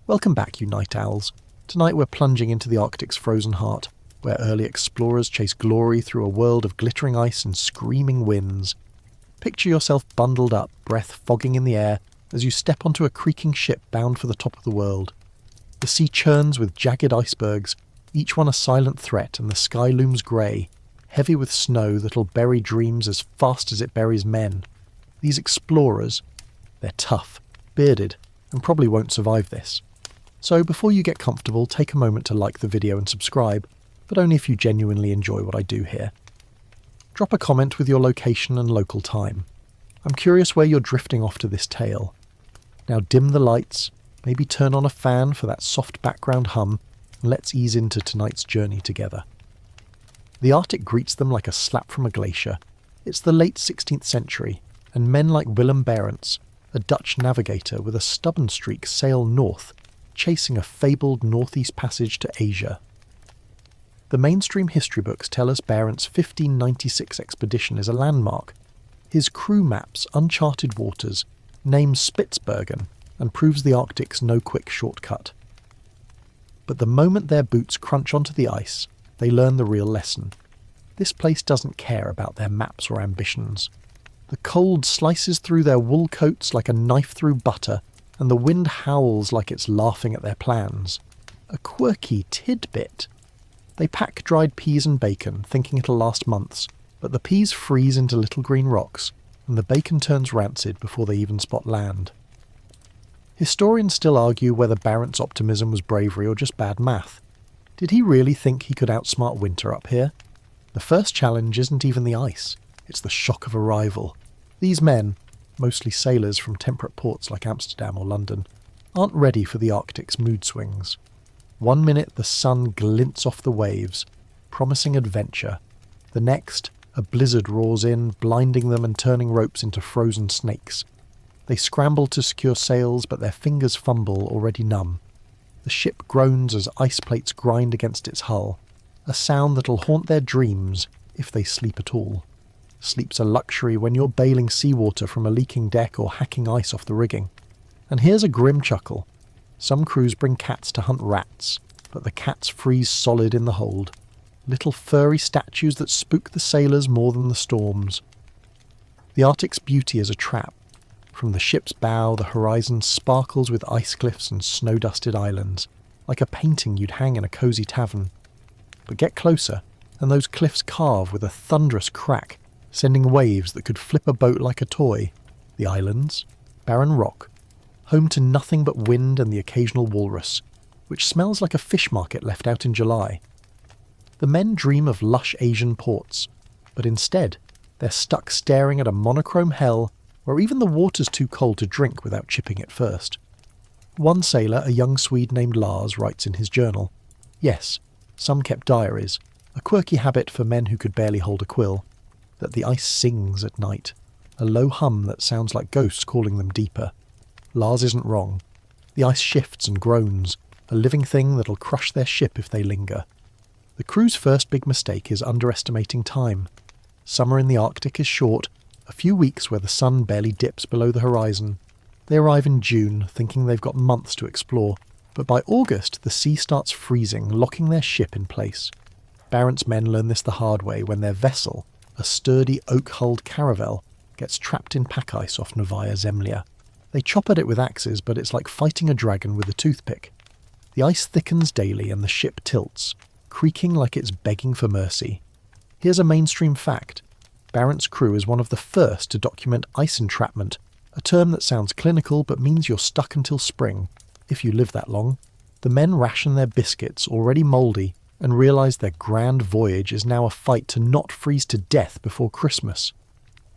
Welcome back, you night owls. Tonight we're plunging into the Arctic's frozen heart, where early explorers chase glory through a world of glittering ice and screaming winds. Picture yourself bundled up, breath fogging in the air, as you step onto a creaking ship bound for the top of the world. The sea churns with jagged icebergs, each one a silent threat, and the sky looms grey, heavy with snow that'll bury dreams as fast as it buries men. These explorers, they're tough, bearded, and probably won't survive this. So before you get comfortable, take a moment to like the video and subscribe, but only if you genuinely enjoy what I do here. Drop a comment with your location and local time. I'm curious where you're drifting off to this tale. Now dim the lights, maybe turn on a fan for that soft background hum, and let's ease into tonight's journey together. The Arctic greets them like a slap from a glacier. It's the late 16th century, and men like Willem Barents, a Dutch navigator with a stubborn streak, sail north, chasing a fabled northeast passage to Asia. The mainstream history books tell us Barents' 1596 expedition is a landmark. His crew maps uncharted waters, names Spitsbergen, and proves the Arctic's no quick shortcut. But the moment their boots crunch onto the ice, they learn the real lesson. This place doesn't care about their maps or ambitions. The cold slices through their wool coats like a knife through butter, and the wind howls like it's laughing at their plans. A quirky tidbit. They pack dried peas and bacon, thinking it'll last months, but the peas freeze into little green rocks, and the bacon turns rancid before they even spot land. Historians still argue whether Barents' optimism was bravery or just bad math. Did he really think he could outsmart winter up here? The first challenge isn't even the ice, it's the shock of arrival. These men, mostly sailors from temperate ports like Amsterdam or London, aren't ready for the Arctic's mood swings. One minute the sun glints off the waves, promising adventure. The next, a blizzard roars in, blinding them and turning ropes into frozen snakes. They scramble to secure sails, but their fingers fumble, already numb. The ship groans as ice plates grind against its hull, a sound that'll haunt their dreams if they sleep at all. Sleep's a luxury when you're bailing seawater from a leaking deck or hacking ice off the rigging. And here's a grim chuckle. Some crews bring cats to hunt rats, but the cats freeze solid in the hold. Little furry statues that spook the sailors more than the storms. The Arctic's beauty is a trap. From the ship's bow, the horizon sparkles with ice cliffs and snow-dusted islands, like a painting you'd hang in a cosy tavern. But get closer, and those cliffs carve with a thunderous crack, sending waves that could flip a boat like a toy. The islands, barren rock, home to nothing but wind and the occasional walrus, which smells like a fish market left out in July. The men dream of lush Asian ports, but instead they're stuck staring at a monochrome hell where even the water's too cold to drink without chipping it first. One sailor, a young Swede named Lars, writes in his journal, yes, some kept diaries, a quirky habit for men who could barely hold a quill, that the ice sings at night, a low hum that sounds like ghosts calling them deeper. Lars isn't wrong. The ice shifts and groans, a living thing that'll crush their ship if they linger. The crew's first big mistake is underestimating time. Summer in the Arctic is short, a few weeks where the sun barely dips below the horizon. They arrive in June, thinking they've got months to explore, but by August the sea starts freezing, locking their ship in place. Barents' men learn this the hard way when their vessel, a sturdy oak-hulled caravel, gets trapped in pack ice off Novaya Zemlya. They chop at it with axes, but it's like fighting a dragon with a toothpick. The ice thickens daily and the ship tilts, creaking like it's begging for mercy. Here's a mainstream fact. Barents' crew is one of the first to document ice entrapment, a term that sounds clinical but means you're stuck until spring, if you live that long. The men ration their biscuits, already mouldy, and realise their grand voyage is now a fight to not freeze to death before Christmas.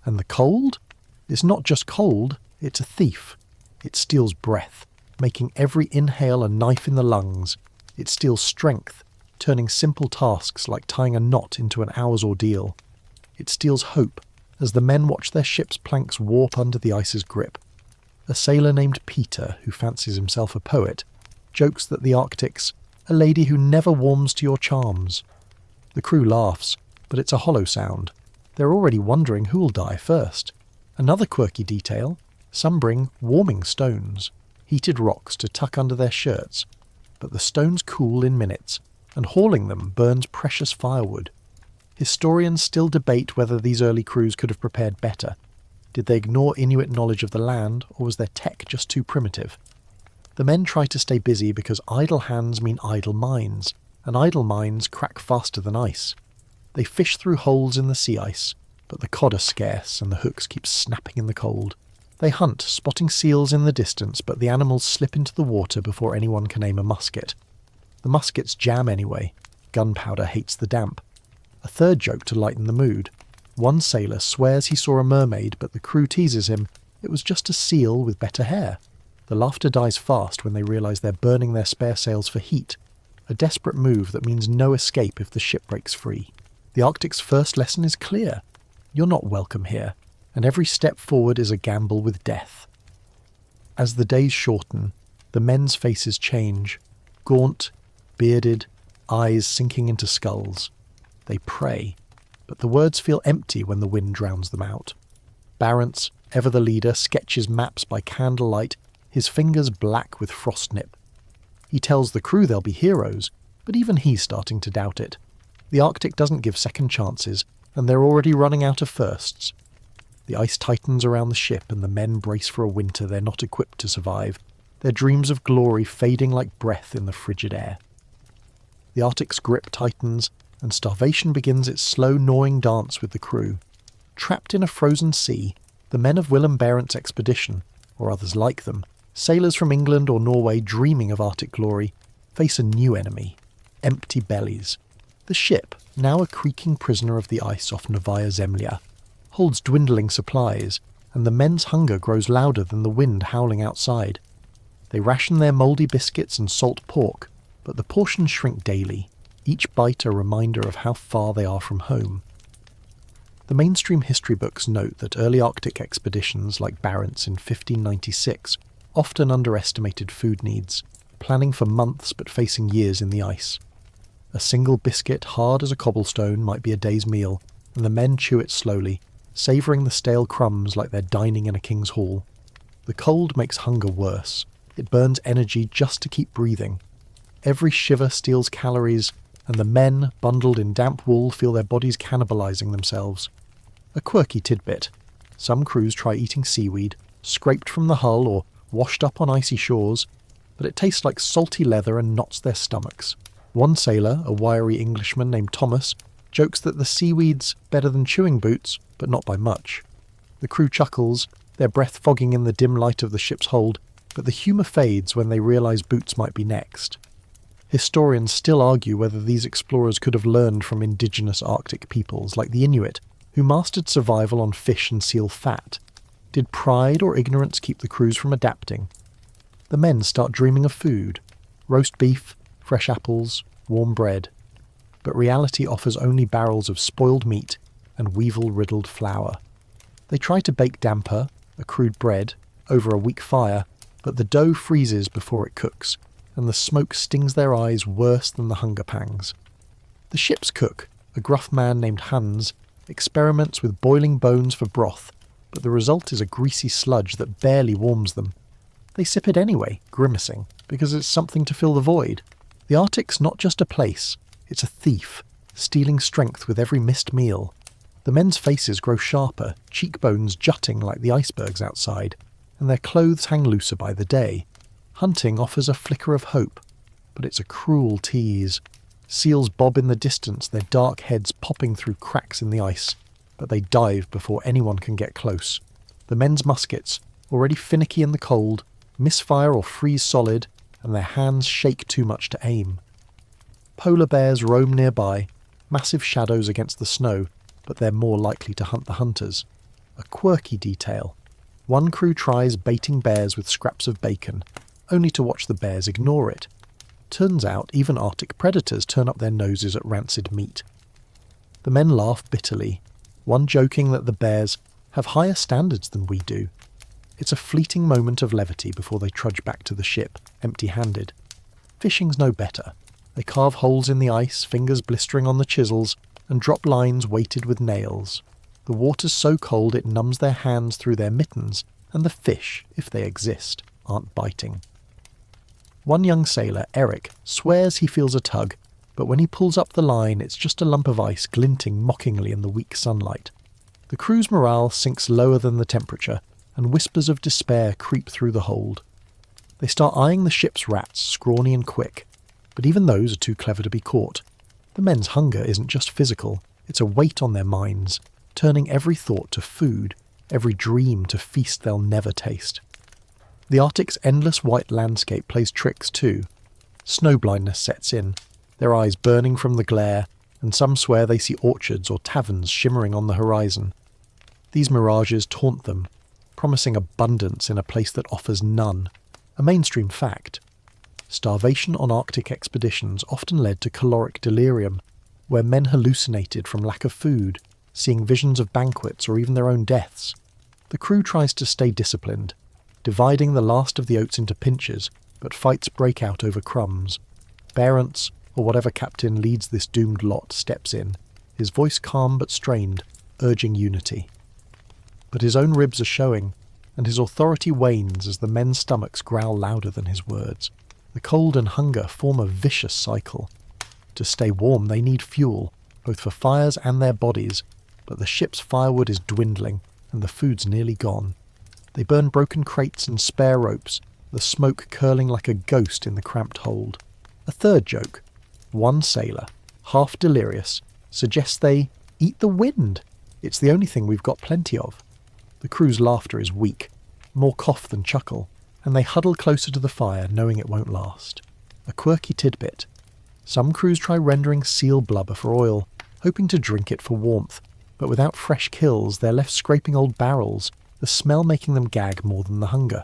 And the cold? It's not just cold, it's a thief. It steals breath, making every inhale a knife in the lungs. It steals strength, turning simple tasks like tying a knot into an hour's ordeal. It steals hope, as the men watch their ship's planks warp under the ice's grip. A sailor named Peter, who fancies himself a poet, jokes that the Arctic's a lady who never warms to your charms. The crew laughs, but it's a hollow sound. They're already wondering who'll die first. Another quirky detail, some bring warming stones. heated rocks to tuck under their shirts, but the stones cool in minutes, and hauling them burns precious firewood. Historians still debate whether these early crews could have prepared better. Did they ignore Inuit knowledge of the land, or was their tech just too primitive? The men try to stay busy because idle hands mean idle minds, and idle minds crack faster than ice. They fish through holes in the sea ice, but the cod are scarce and the hooks keep snapping in the cold. They hunt, spotting seals in the distance, but the animals slip into the water before anyone can aim a musket. The muskets jam anyway. Gunpowder hates the damp. A third joke to lighten the mood. One sailor swears he saw a mermaid, but the crew teases him it was just a seal with better hair. The laughter dies fast when they realise they're burning their spare sails for heat, a desperate move that means no escape if the ship breaks free. The Arctic's first lesson is clear. You're not welcome here, and every step forward is a gamble with death. As the days shorten, the men's faces change, gaunt, bearded, eyes sinking into skulls. They pray, but the words feel empty when the wind drowns them out. Barents, ever the leader, sketches maps by candlelight, his fingers black with frost nip. He tells the crew they'll be heroes, but even he's starting to doubt it. The Arctic doesn't give second chances, and they're already running out of firsts. The ice tightens around the ship and the men brace for a winter they're not equipped to survive, their dreams of glory fading like breath in the frigid air. The Arctic's grip tightens, and starvation begins its slow gnawing dance with the crew. Trapped in a frozen sea, the men of Willem Barents' expedition, or others like them, sailors from England or Norway dreaming of Arctic glory, face a new enemy: empty bellies. The ship, now a creaking prisoner of the ice off Novaya Zemlya, holds dwindling supplies, and the men's hunger grows louder than the wind howling outside. They ration their mouldy biscuits and salt pork, but the portions shrink daily, each bite a reminder of how far they are from home. The mainstream history books note that early Arctic expeditions like Barents in 1596 often underestimated food needs, planning for months but facing years in the ice. A single biscuit hard as a cobblestone might be a day's meal, and the men chew it slowly, savouring the stale crumbs like they're dining in a king's hall. The cold makes hunger worse. It burns energy just to keep breathing. Every shiver steals calories, and the men, bundled in damp wool, feel their bodies cannibalising themselves. A quirky tidbit. Some crews try eating seaweed, scraped from the hull or washed up on icy shores, but it tastes like salty leather and knots their stomachs. One sailor, a wiry Englishman named Thomas, jokes that the seaweed's better than chewing boots, but not by much. The crew chuckles, their breath fogging in the dim light of the ship's hold, but the humour fades when they realise boots might be next. Historians still argue whether these explorers could have learned from indigenous Arctic peoples like the Inuit, who mastered survival on fish and seal fat. Did pride or ignorance keep the crews from adapting? The men start dreaming of food: roast beef, fresh apples, warm bread. But reality offers only barrels of spoiled meat and weevil-riddled flour. They try to bake damper, a crude bread, over a weak fire, but the dough freezes before it cooks, and the smoke stings their eyes worse than the hunger pangs. The ship's cook, a gruff man named Hans, experiments with boiling bones for broth, but the result is a greasy sludge that barely warms them. They sip it anyway, grimacing, because it's something to fill the void. The Arctic's not just a place, it's a thief, stealing strength with every missed meal. The men's faces grow sharper, cheekbones jutting like the icebergs outside, and their clothes hang looser by the day. Hunting offers a flicker of hope, but it's a cruel tease. Seals bob in the distance, their dark heads popping through cracks in the ice, but they dive before anyone can get close. The men's muskets, already finicky in the cold, misfire or freeze solid, and their hands shake too much to aim. Polar bears roam nearby, massive shadows against the snow, but they're more likely to hunt the hunters. A quirky detail. One crew tries baiting bears with scraps of bacon, only to watch the bears ignore it. Turns out even Arctic predators turn up their noses at rancid meat. The men laugh bitterly, one joking that the bears have higher standards than we do. It's a fleeting moment of levity before they trudge back to the ship, empty-handed. Fishing's no better. They carve holes in the ice, fingers blistering on the chisels, and drop lines weighted with nails. The water's so cold it numbs their hands through their mittens, and the fish, if they exist, aren't biting. One young sailor, Eric, swears he feels a tug, but when he pulls up the line, it's just a lump of ice glinting mockingly in the weak sunlight. The crew's morale sinks lower than the temperature, and whispers of despair creep through the hold. They start eyeing the ship's rats, scrawny and quick, but even those are too clever to be caught. The men's hunger isn't just physical, it's a weight on their minds, turning every thought to food, every dream to feast they'll never taste. The Arctic's endless white landscape plays tricks too. Snow blindness sets in, their eyes burning from the glare, and some swear they see orchards or taverns shimmering on the horizon. These mirages taunt them, promising abundance in a place that offers none, a mainstream fact. Starvation on Arctic expeditions often led to caloric delirium, where men hallucinated from lack of food, seeing visions of banquets or even their own deaths. The crew tries to stay disciplined, dividing the last of the oats into pinches, but fights break out over crumbs. Barents, or whatever captain leads this doomed lot, steps in, his voice calm but strained, urging unity. But his own ribs are showing, and his authority wanes as the men's stomachs growl louder than his words. The cold and hunger form a vicious cycle. To stay warm they need fuel, both for fires and their bodies, but the ship's firewood is dwindling, and the food's nearly gone. They burn broken crates and spare ropes, the smoke curling like a ghost in the cramped hold. A third joke. One sailor, half delirious, suggests they eat the wind. It's the only thing we've got plenty of. The crew's laughter is weak, more cough than chuckle, and they huddle closer to the fire knowing it won't last. A quirky tidbit. Some crews try rendering seal blubber for oil, hoping to drink it for warmth, but without fresh kills they're left scraping old barrels, the smell making them gag more than the hunger.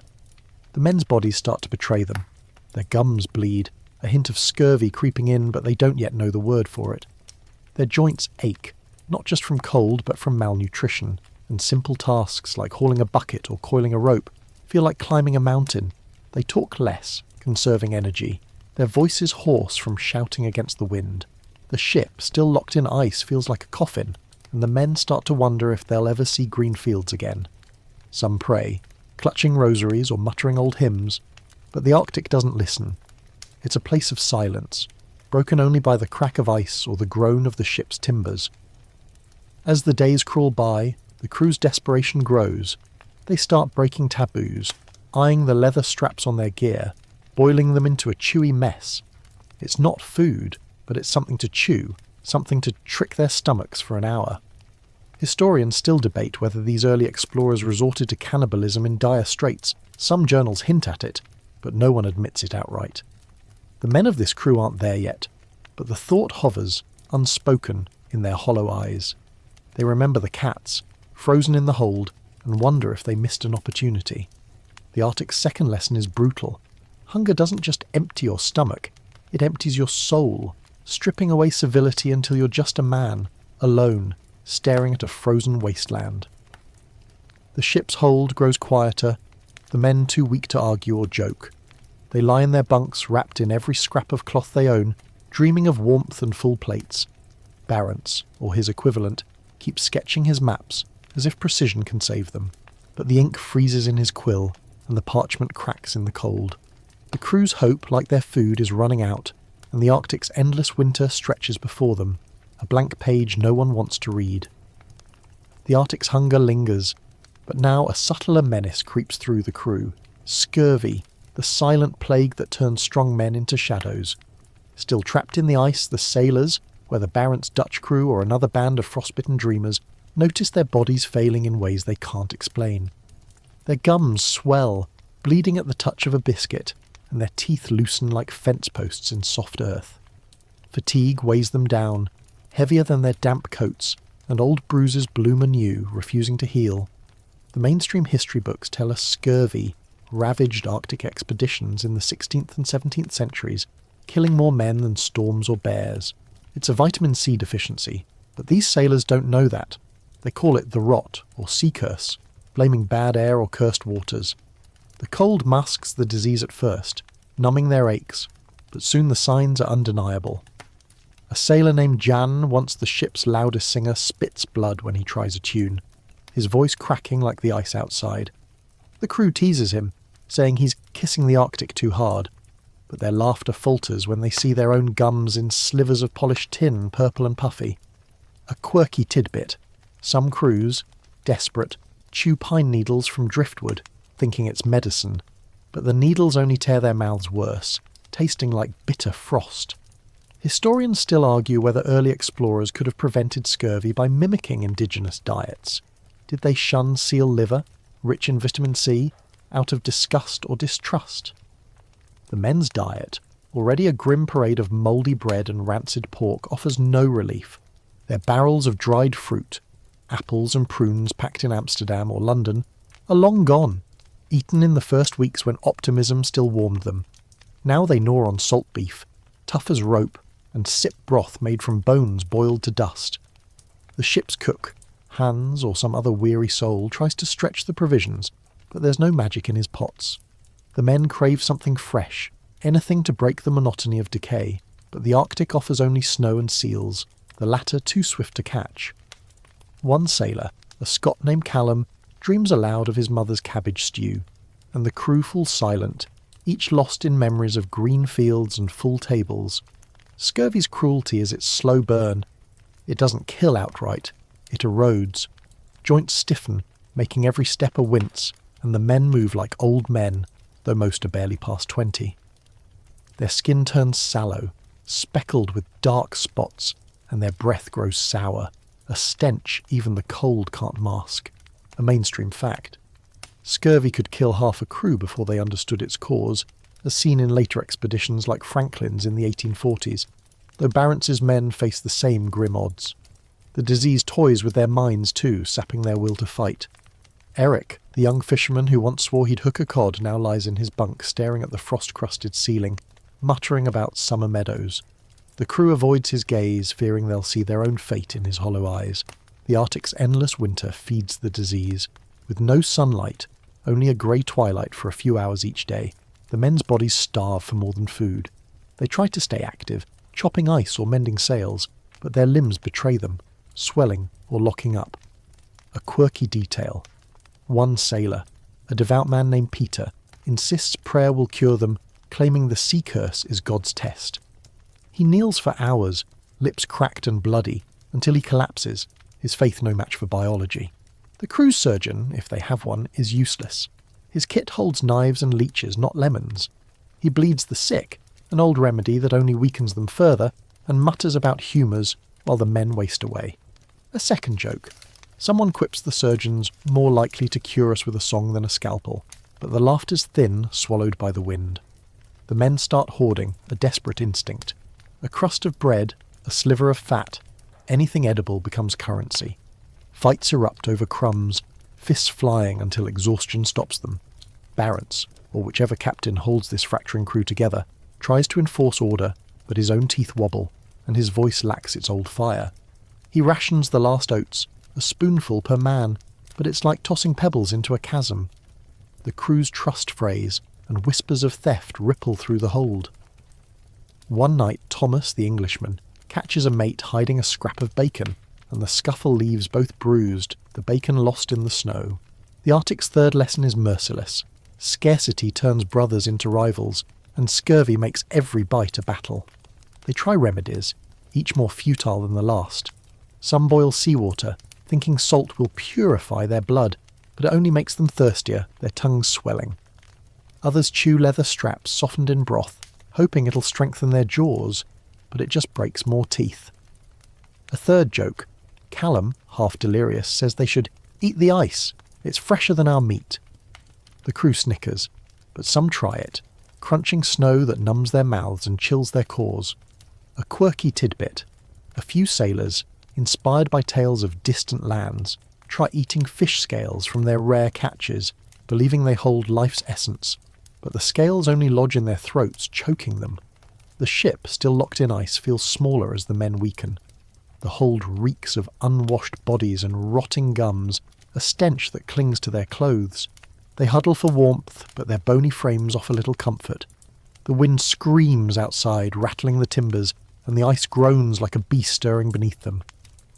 The men's bodies start to betray them. Their gums bleed, a hint of scurvy creeping in, but they don't yet know the word for it. Their joints ache, not just from cold but from malnutrition, and simple tasks like hauling a bucket or coiling a rope feel like climbing a mountain. They talk less, conserving energy, their voices hoarse from shouting against the wind. The ship, still locked in ice, feels like a coffin, and the men start to wonder if they'll ever see green fields again. Some pray, clutching rosaries or muttering old hymns, but the Arctic doesn't listen. It's a place of silence, broken only by the crack of ice or the groan of the ship's timbers. As the days crawl by, the crew's desperation grows. They start breaking taboos, eyeing the leather straps on their gear, boiling them into a chewy mess. It's not food, but it's something to chew, something to trick their stomachs for an hour. Historians still debate whether these early explorers resorted to cannibalism in dire straits. Some journals hint at it, but no one admits it outright. The men of this crew aren't there yet, but the thought hovers, unspoken, in their hollow eyes. They remember the cats, frozen in the hold, and wonder if they missed an opportunity. The Arctic's second lesson is brutal. Hunger doesn't just empty your stomach, it empties your soul, stripping away civility until you're just a man, alone, staring at a frozen wasteland. The ship's hold grows quieter, the men too weak to argue or joke. They lie in their bunks wrapped in every scrap of cloth they own, dreaming of warmth and full plates. Barents, or his equivalent, keeps sketching his maps, as if precision can save them. But the ink freezes in his quill, and the parchment cracks in the cold. The crew's hope, like their food, is running out, and the Arctic's endless winter stretches before them, a blank page no one wants to read. The Arctic's hunger lingers, but now a subtler menace creeps through the crew. Scurvy, the silent plague that turns strong men into shadows. Still trapped in the ice, the sailors, whether Barents' Dutch crew or another band of frostbitten dreamers, notice their bodies failing in ways they can't explain. Their gums swell, bleeding at the touch of a biscuit, and their teeth loosen like fence posts in soft earth. Fatigue weighs them down, heavier than their damp coats, and old bruises bloom anew, refusing to heal. The mainstream history books tell us scurvy ravaged Arctic expeditions in the 16th and 17th centuries, killing more men than storms or bears. It's a vitamin C deficiency, but these sailors don't know that. They call it the rot, or sea curse, blaming bad air or cursed waters. The cold masks the disease at first, numbing their aches, but soon the signs are undeniable. A sailor named Jan, once the ship's loudest singer, spits blood when he tries a tune, his voice cracking like the ice outside. The crew teases him, saying he's kissing the Arctic too hard, but their laughter falters when they see their own gums in slivers of polished tin, purple and puffy. A quirky tidbit. Some crews, desperate, chew pine needles from driftwood, thinking it's medicine, but the needles only tear their mouths worse, tasting like bitter frost. Historians still argue whether early explorers could have prevented scurvy by mimicking indigenous diets. Did they shun seal liver, rich in vitamin C, out of disgust or distrust? The men's diet, already a grim parade of mouldy bread and rancid pork, offers no relief. Their barrels of dried fruit, apples and prunes packed in Amsterdam or London, are long gone, eaten in the first weeks when optimism still warmed them. Now they gnaw on salt beef, tough as rope, and sip broth made from bones boiled to dust. The ship's cook, Hans or some other weary soul, tries to stretch the provisions, but there's no magic in his pots. The men crave something fresh, anything to break the monotony of decay, but the Arctic offers only snow and seals, the latter too swift to catch. One sailor, a Scot named Callum, dreams aloud of his mother's cabbage stew, and the crew fall silent, each lost in memories of green fields and full tables. Scurvy's cruelty is its slow burn. It doesn't kill outright, it erodes. Joints stiffen, making every step a wince, and the men move like old men, though most are barely past 20. Their skin turns sallow, speckled with dark spots, and their breath grows sour, a stench even the cold can't mask. A mainstream fact. Scurvy could kill half a crew before they understood its cause, as seen in later expeditions like Franklin's in the 1840s, though Barentz's men face the same grim odds. The disease toys with their minds too, sapping their will to fight. Eric, the young fisherman who once swore he'd hook a cod, now lies in his bunk staring at the frost-crusted ceiling, muttering about summer meadows. The crew avoids his gaze, fearing they'll see their own fate in his hollow eyes. The Arctic's endless winter feeds the disease. With no sunlight, only a grey twilight for a few hours each day, the men's bodies starve for more than food. They try to stay active, chopping ice or mending sails, but their limbs betray them, swelling or locking up. A quirky detail. One sailor, a devout man named Peter, insists prayer will cure them, claiming the sea curse is God's test. He kneels for hours, lips cracked and bloody, until he collapses, his faith no match for biology. The cruise surgeon, if they have one, is useless. His kit holds knives and leeches, not lemons. He bleeds the sick, an old remedy that only weakens them further, and mutters about humours while the men waste away. A second joke. Someone quips the surgeons more likely to cure us with a song than a scalpel, but the laughter's thin, swallowed by the wind. The men start hoarding, a desperate instinct. A crust of bread, a sliver of fat, anything edible becomes currency. Fights erupt over crumbs, fists flying until exhaustion stops them. Barentz, or whichever captain holds this fracturing crew together, tries to enforce order, but his own teeth wobble, and his voice lacks its old fire. He rations the last oats, a spoonful per man, but it's like tossing pebbles into a chasm. The crew's trust phrase and whispers of theft ripple through the hold. One night Thomas, the Englishman, catches a mate hiding a scrap of bacon, and the scuffle leaves both bruised, the bacon lost in the snow. The Arctic's third lesson is merciless. Scarcity turns brothers into rivals, and scurvy makes every bite a battle. They try remedies, each more futile than the last. Some boil seawater, thinking salt will purify their blood, but it only makes them thirstier, their tongues swelling. Others chew leather straps softened in broth, hoping it'll strengthen their jaws, but it just breaks more teeth. A third joke. Callum, half delirious, says they should eat the ice. It's fresher than our meat. The crew snickers, but some try it, crunching snow that numbs their mouths and chills their cores. A quirky tidbit. A few sailors, inspired by tales of distant lands, try eating fish scales from their rare catches, believing they hold life's essence, but the scales only lodge in their throats, choking them. The ship, still locked in ice, feels smaller as the men weaken. The hold reeks of unwashed bodies and rotting gums, a stench that clings to their clothes. They huddle for warmth, but their bony frames offer little comfort. The wind screams outside, rattling the timbers, and the ice groans like a beast stirring beneath them.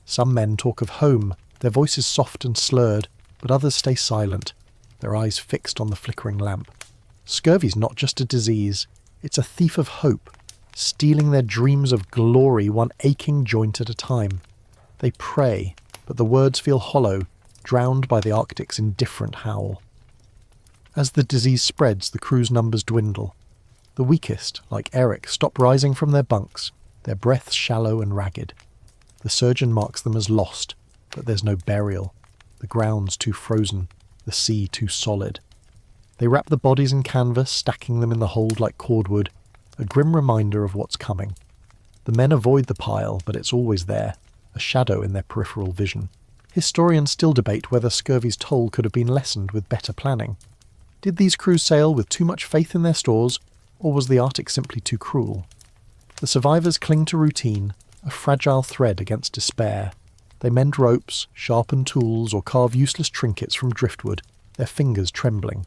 Some men talk of home, their voices soft and slurred, but others stay silent, their eyes fixed on the flickering lamp. Scurvy's not just a disease, It's a thief of hope, stealing their dreams of glory one aching joint at a time. They pray, but the words feel hollow, drowned by the Arctic's indifferent howl. As the disease spreads, the crew's numbers dwindle. The weakest, like Eric, stop rising from their bunks, their breaths shallow and ragged. The surgeon marks them as lost, but there's no burial. The ground's too frozen, the sea too solid. They wrap the bodies in canvas, stacking them in the hold like cordwood, a grim reminder of what's coming. The men avoid the pile, but it's always there, a shadow in their peripheral vision. Historians still debate whether scurvy's toll could have been lessened with better planning. Did these crews sail with too much faith in their stores, or was the Arctic simply too cruel? The survivors cling to routine, a fragile thread against despair. They mend ropes, sharpen tools, or carve useless trinkets from driftwood, their fingers trembling.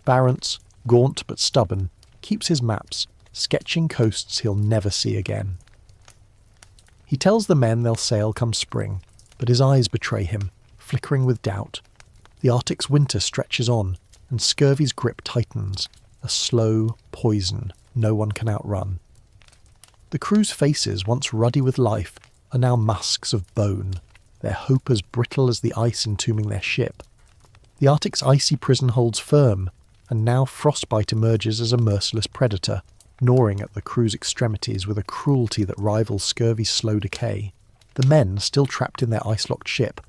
Barents, gaunt but stubborn, keeps his maps, sketching coasts he'll never see again. He tells the men they'll sail come spring, but his eyes betray him, flickering with doubt. The Arctic's winter stretches on, and scurvy's grip tightens, a slow poison no one can outrun. The crew's faces, once ruddy with life, are now musks of bone, their hope as brittle as the ice entombing their ship. The Arctic's icy prison holds firm, and now frostbite emerges as a merciless predator, gnawing at the crew's extremities with a cruelty that rivals scurvy's slow decay. The men, still trapped in their ice-locked ship,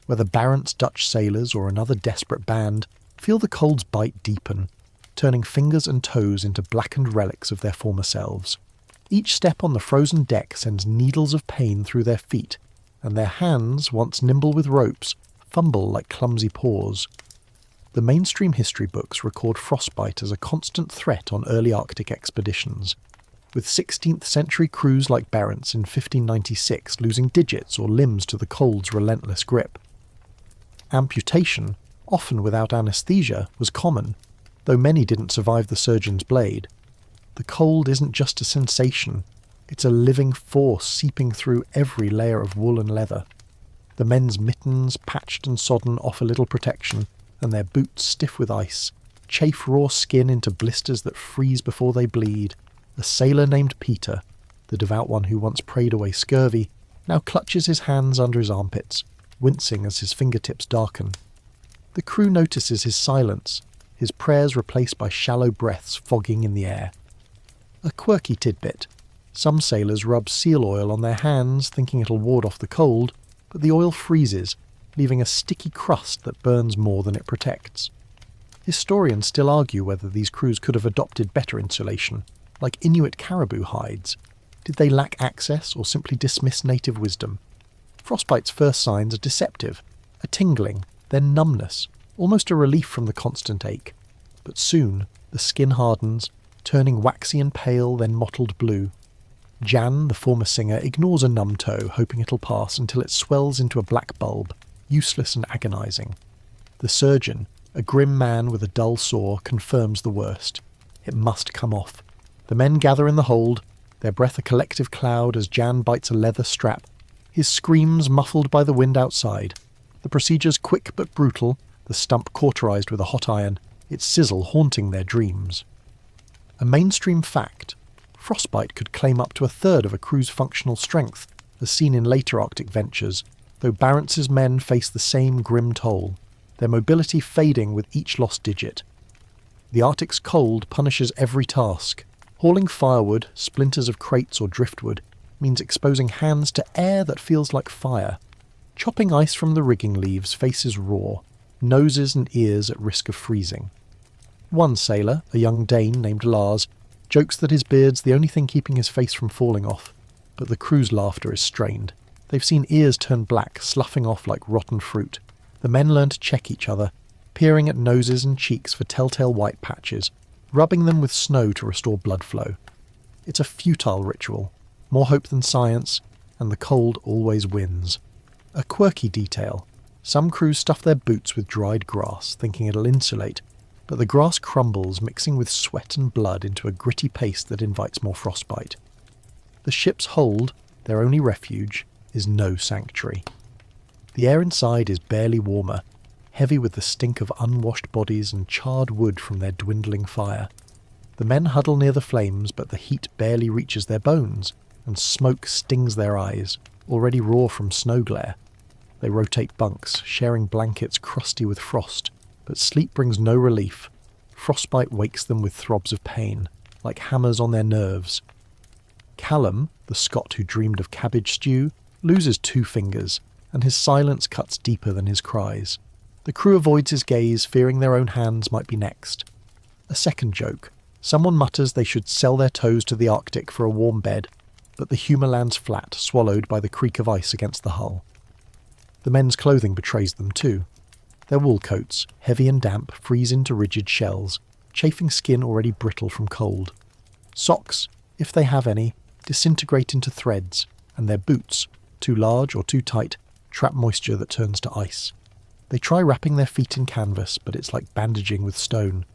whether Barents' Dutch sailors or another desperate band, feel the cold's bite deepen, turning fingers and toes into blackened relics of their former selves. Each step on the frozen deck sends needles of pain through their feet, and their hands, once nimble with ropes, fumble like clumsy paws. The mainstream history books record frostbite as a constant threat on early Arctic expeditions, with 16th century crews like Barents in 1596 losing digits or limbs to the cold's relentless grip. Amputation, often without anaesthesia, was common, though many didn't survive the surgeon's blade. The cold isn't just a sensation, it's a living force seeping through every layer of wool and leather. The men's mittens, patched and sodden, offer little protection, and their boots, stiff with ice, chafe raw skin into blisters that freeze before they bleed. A sailor named Peter, the devout one who once prayed away scurvy, now clutches his hands under his armpits, wincing as his fingertips darken. The crew notices his silence, his prayers replaced by shallow breaths fogging in the air. A quirky tidbit. Some sailors rub seal oil on their hands, thinking it'll ward off the cold, but the oil freezes, leaving a sticky crust that burns more than it protects. Historians still argue whether these crews could have adopted better insulation, like Inuit caribou hides. Did they lack access or simply dismiss native wisdom? Frostbite's first signs are deceptive, a tingling, then numbness, almost a relief from the constant ache. But soon, the skin hardens, turning waxy and pale, then mottled blue. Jan, the former singer, ignores a numb toe, hoping it'll pass until it swells into a black bulb, useless and agonizing. The surgeon, a grim man with a dull sore, confirms the worst. It must come off. The men gather in the hold, their breath a collective cloud as Jan bites a leather strap, his screams muffled by the wind outside. The procedure's quick but brutal, the stump cauterized with a hot iron, its sizzle haunting their dreams. A mainstream fact, frostbite could claim up to a third of a crew's functional strength, as seen in later Arctic ventures, though Barents's men face the same grim toll, their mobility fading with each lost digit. The Arctic's cold punishes every task. Hauling firewood, splinters of crates or driftwood, means exposing hands to air that feels like fire. Chopping ice from the rigging leaves faces raw, noses and ears at risk of freezing. One sailor, a young Dane named Lars, jokes that his beard's the only thing keeping his face from falling off, but the crew's laughter is strained. They've seen ears turn black, sloughing off like rotten fruit. The men learn to check each other, peering at noses and cheeks for telltale white patches, rubbing them with snow to restore blood flow. It's a futile ritual, more hope than science, and the cold always wins. A quirky detail. Some crews stuff their boots with dried grass, thinking it'll insulate, but the grass crumbles, mixing with sweat and blood into a gritty paste that invites more frostbite. The ship's hold, their only refuge, is no sanctuary. The air inside is barely warmer, heavy with the stink of unwashed bodies and charred wood from their dwindling fire. The men huddle near the flames, but the heat barely reaches their bones, and smoke stings their eyes, already raw from snow glare. They rotate bunks, sharing blankets crusty with frost, but sleep brings no relief. Frostbite wakes them with throbs of pain, like hammers on their nerves. Callum, the Scot who dreamed of cabbage stew, loses 2 fingers, and his silence cuts deeper than his cries. The crew avoids his gaze, fearing their own hands might be next. A second joke. Someone mutters they should sell their toes to the Arctic for a warm bed, but the humour lands flat, swallowed by the creak of ice against the hull. The men's clothing betrays them too. Their wool coats, heavy and damp, freeze into rigid shells, chafing skin already brittle from cold. Socks, if they have any, disintegrate into threads, and their boots, too large or too tight, trap moisture that turns to ice. They try wrapping their feet in canvas, but it's like bandaging with stone.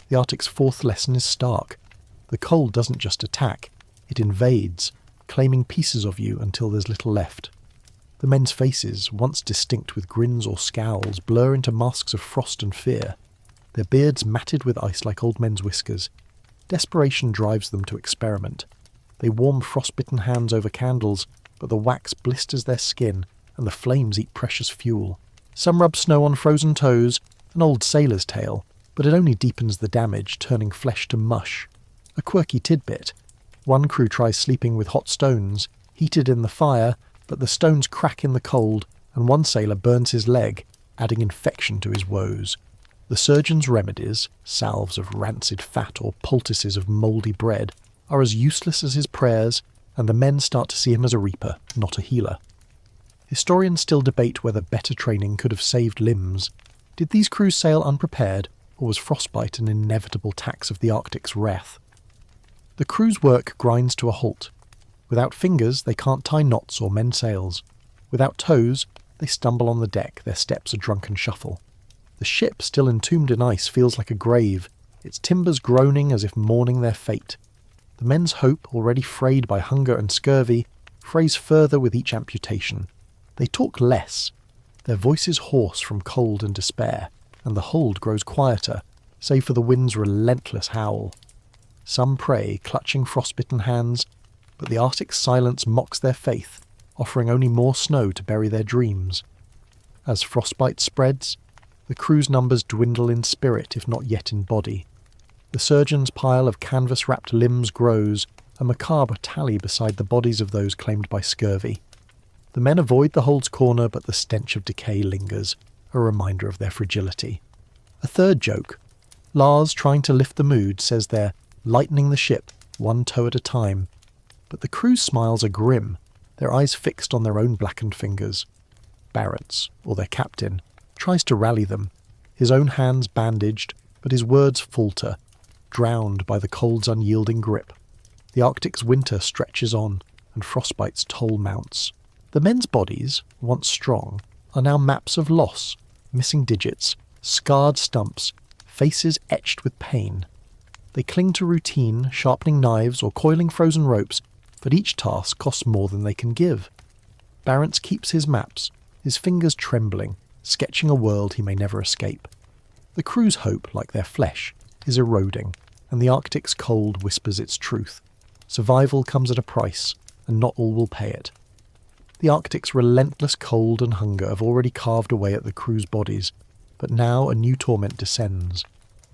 The Arctic's 4th lesson is stark. The cold doesn't just attack, it invades, claiming pieces of you until there's little left. The men's faces, once distinct with grins or scowls, blur into masks of frost and fear, their beards matted with ice like old men's whiskers. Desperation drives them to experiment. They warm frostbitten hands over candles, but the wax blisters their skin, and the flames eat precious fuel. Some rub snow on frozen toes, an old sailor's tale, but it only deepens the damage, turning flesh to mush. A quirky tidbit. One crew tries sleeping with hot stones, heated in the fire, but the stones crack in the cold, and one sailor burns his leg, adding infection to his woes. The surgeon's remedies, salves of rancid fat or poultices of mouldy bread, are as useless as his prayers, and the men start to see him as a reaper, not a healer. Historians still debate whether better training could have saved limbs. Did these crews sail unprepared, or was frostbite an inevitable tax of the Arctic's wrath? The crew's work grinds to a halt. Without fingers, they can't tie knots or mend sails. Without toes, they stumble on the deck, their steps a drunken shuffle. The ship, still entombed in ice, feels like a grave, its timbers groaning as if mourning their fate. The men's hope, already frayed by hunger and scurvy, frays further with each amputation. They talk less, their voices hoarse from cold and despair, and the hold grows quieter, save for the wind's relentless howl. Some pray, clutching frostbitten hands, but the Arctic's silence mocks their faith, offering only more snow to bury their dreams. As frostbite spreads, the crew's numbers dwindle in spirit, if not yet in body. The surgeon's pile of canvas-wrapped limbs grows, a macabre tally beside the bodies of those claimed by scurvy. The men avoid the hold's corner, but the stench of decay lingers, a reminder of their fragility. A third joke. Lars, trying to lift the mood, says they're lightening the ship, one toe at a time. But the crew's smiles are grim, their eyes fixed on their own blackened fingers. Barents, or their captain, tries to rally them, his own hands bandaged, but his words falter, drowned by the cold's unyielding grip. The Arctic's winter stretches on, and frostbite's toll mounts. The men's bodies, once strong, are now maps of loss, missing digits, scarred stumps, faces etched with pain. They cling to routine, sharpening knives or coiling frozen ropes, but each task costs more than they can give. Barents keeps his maps, his fingers trembling, sketching a world he may never escape. The crew's hope, like their flesh, is eroding, and the Arctic's cold whispers its truth. Survival comes at a price, and not all will pay it. The Arctic's relentless cold and hunger have already carved away at the crew's bodies, but now a new torment descends.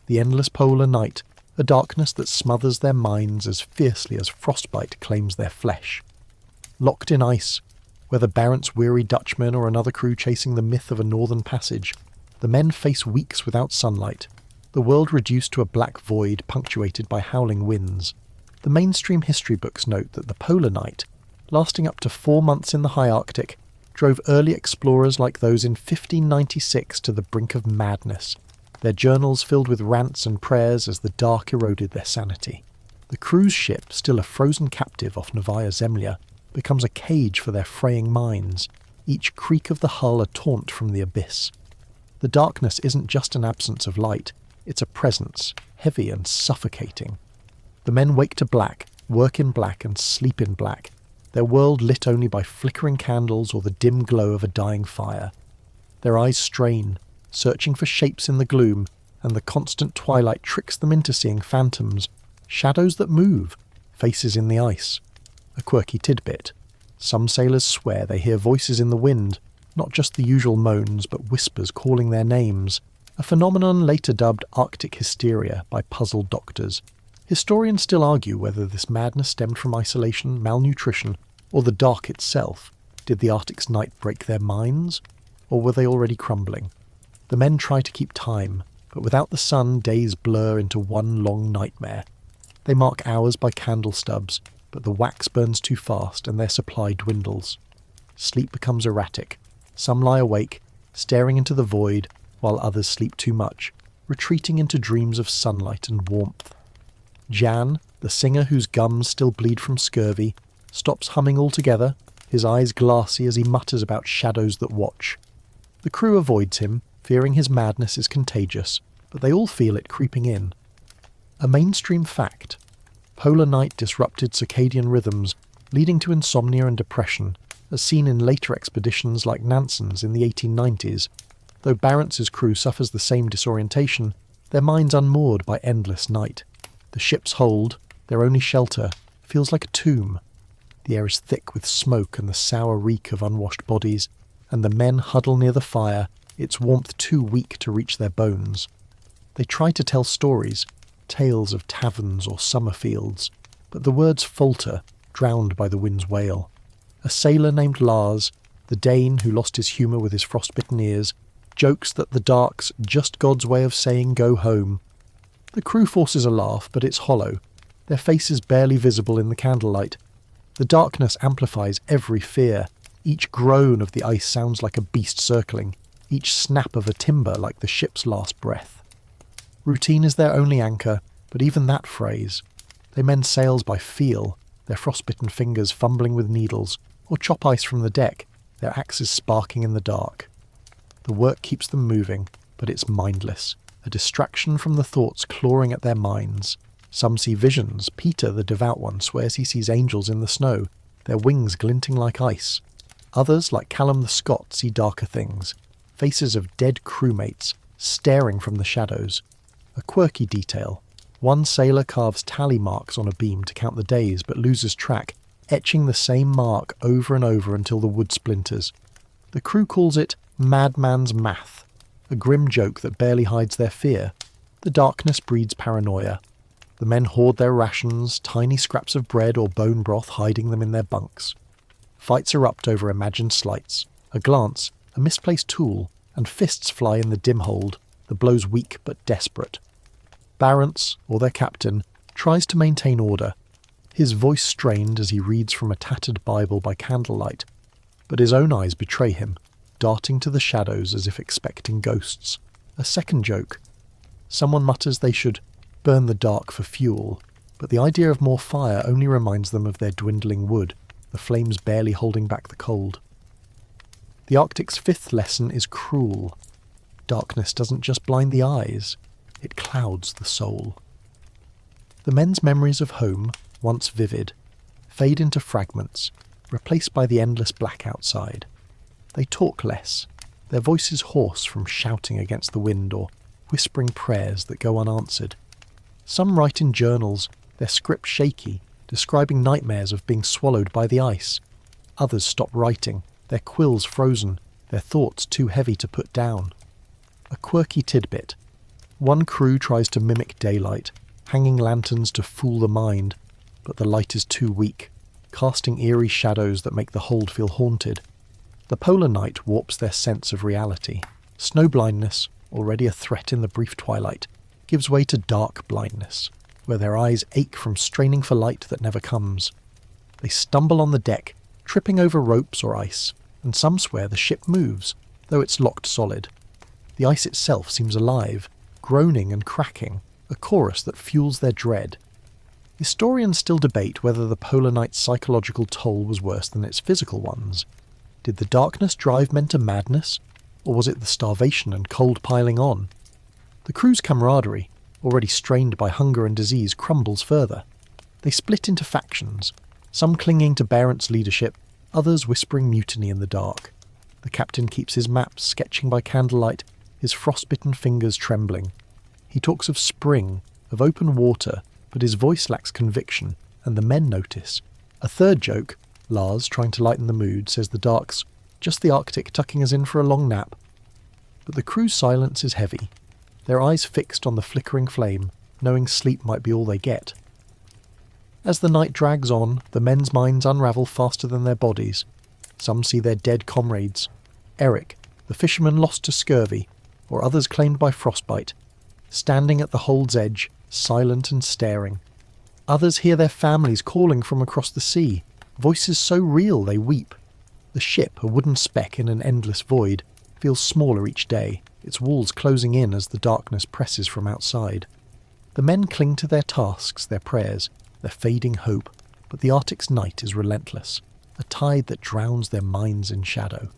The endless polar night, a darkness that smothers their minds as fiercely as frostbite claims their flesh. Locked in ice, whether Barents' weary Dutchman or another crew chasing the myth of a northern passage, the men face weeks without sunlight, the world reduced to a black void punctuated by howling winds. The mainstream history books note that the polar night, lasting up to 4 months in the high Arctic, drove early explorers like those in 1596 to the brink of madness, their journals filled with rants and prayers as the dark eroded their sanity. The cruise ship, still a frozen captive off Novaya Zemlya, becomes a cage for their fraying minds, each creak of the hull a taunt from the abyss. The darkness isn't just an absence of light, it's a presence, heavy and suffocating. The men wake to black, work in black and sleep in black, their world lit only by flickering candles or the dim glow of a dying fire. Their eyes strain, searching for shapes in the gloom, and the constant twilight tricks them into seeing phantoms, Shadows that move, faces in the ice. A quirky tidbit. Some sailors swear they hear voices in the wind, not just the usual moans, but whispers calling their names, a phenomenon later dubbed Arctic hysteria by puzzled doctors. Historians still argue whether this madness stemmed from isolation, malnutrition, or the dark itself. Did the Arctic's night break their minds, or were they already crumbling? The men try to keep time, but without the sun, days blur into one long nightmare. They mark hours by candle stubs, but the wax burns too fast and their supply dwindles. Sleep becomes erratic. Some lie awake, staring into the void, while others sleep too much, retreating into dreams of sunlight and warmth. Jan, the singer whose gums still bleed from scurvy, stops humming altogether, his eyes glassy as he mutters about shadows that watch. The crew avoids him, fearing his madness is contagious, but they all feel it creeping in. A mainstream fact. Polar night disrupted circadian rhythms, leading to insomnia and depression, as seen in later expeditions like Nansen's in the 1890s. Though Barentz's crew suffers the same disorientation, their minds unmoored by endless night. The ship's hold, their only shelter, feels like a tomb. The air is thick with smoke and the sour reek of unwashed bodies, and the men huddle near the fire, its warmth too weak to reach their bones. They try to tell stories, tales of taverns or summer fields, but the words falter, drowned by the wind's wail. A sailor named Lars, the Dane who lost his humour with his frostbitten ears, jokes that the dark's just God's way of saying go home. The crew forces a laugh, but it's hollow, their faces barely visible in the candlelight. The darkness amplifies every fear. Each groan of the ice sounds like a beast circling, each snap of a timber like the ship's last breath. Routine is their only anchor, but even that frays. They mend sails by feel, their frostbitten fingers fumbling with needles, or chop ice from the deck, their axes sparking in the dark. The work keeps them moving, but it's mindless, a distraction from the thoughts clawing at their minds. Some see visions. Peter, the devout one, swears he sees angels in the snow, their wings glinting like ice. Others, like Callum the Scot, see darker things, faces of dead crewmates, staring from the shadows. A quirky detail. One sailor carves tally marks on a beam to count the days, but loses track, etching the same mark over and over until the wood splinters. The crew calls it madman's math, a grim joke that barely hides their fear. The darkness breeds paranoia. The men hoard their rations, tiny scraps of bread or bone broth hiding them in their bunks. Fights erupt over imagined slights. A glance, a misplaced tool, and fists fly in the dim hold, the blows weak but desperate. Barentz, or their captain, tries to maintain order, his voice strained as he reads from a tattered Bible by candlelight, but his own eyes betray him, darting to the shadows as if expecting ghosts. A second joke. Someone mutters they should burn the dark for fuel, but the idea of more fire only reminds them of their dwindling wood, the flames barely holding back the cold. The Arctic's fifth lesson is cruel. Darkness doesn't just blind the eyes, it clouds the soul. The men's memories of home, once vivid, fade into fragments, replaced by the endless black outside. They talk less, their voices hoarse from shouting against the wind or whispering prayers that go unanswered. Some write in journals, their script shaky, describing nightmares of being swallowed by the ice. Others stop writing, their quills frozen, their thoughts too heavy to put down. A quirky tidbit. One crew tries to mimic daylight, hanging lanterns to fool the mind, but the light is too weak, casting eerie shadows that make the hold feel haunted. The polar night warps their sense of reality. Snow blindness, already a threat in the brief twilight, gives way to dark blindness, where their eyes ache from straining for light that never comes. They stumble on the deck, tripping over ropes or ice, and some swear the ship moves, though it's locked solid. The ice itself seems alive, groaning and cracking, a chorus that fuels their dread. Historians still debate whether the polar night's psychological toll was worse than its physical ones. Did the darkness drive men to madness, or was it the starvation and cold piling on? The crew's camaraderie, already strained by hunger and disease, crumbles further. They split into factions, some clinging to Barentz's leadership, others whispering mutiny in the dark. The captain keeps his maps, sketching by candlelight, his frostbitten fingers trembling. He talks of spring, of open water, but his voice lacks conviction, and the men notice. A third joke, Lars, trying to lighten the mood, says the dark's just the Arctic tucking us in for a long nap. But the crew's silence is heavy, their eyes fixed on the flickering flame, knowing sleep might be all they get. As the night drags on, the men's minds unravel faster than their bodies. Some see their dead comrades. Eric, the fisherman lost to scurvy, or others claimed by frostbite, standing at the hold's edge, silent and staring. Others hear their families calling from across the sea, voices so real they weep. The ship, a wooden speck in an endless void, feels smaller each day, its walls closing in as the darkness presses from outside. The men cling to their tasks, their prayers, their fading hope, but the Arctic's night is relentless, a tide that drowns their minds in shadow.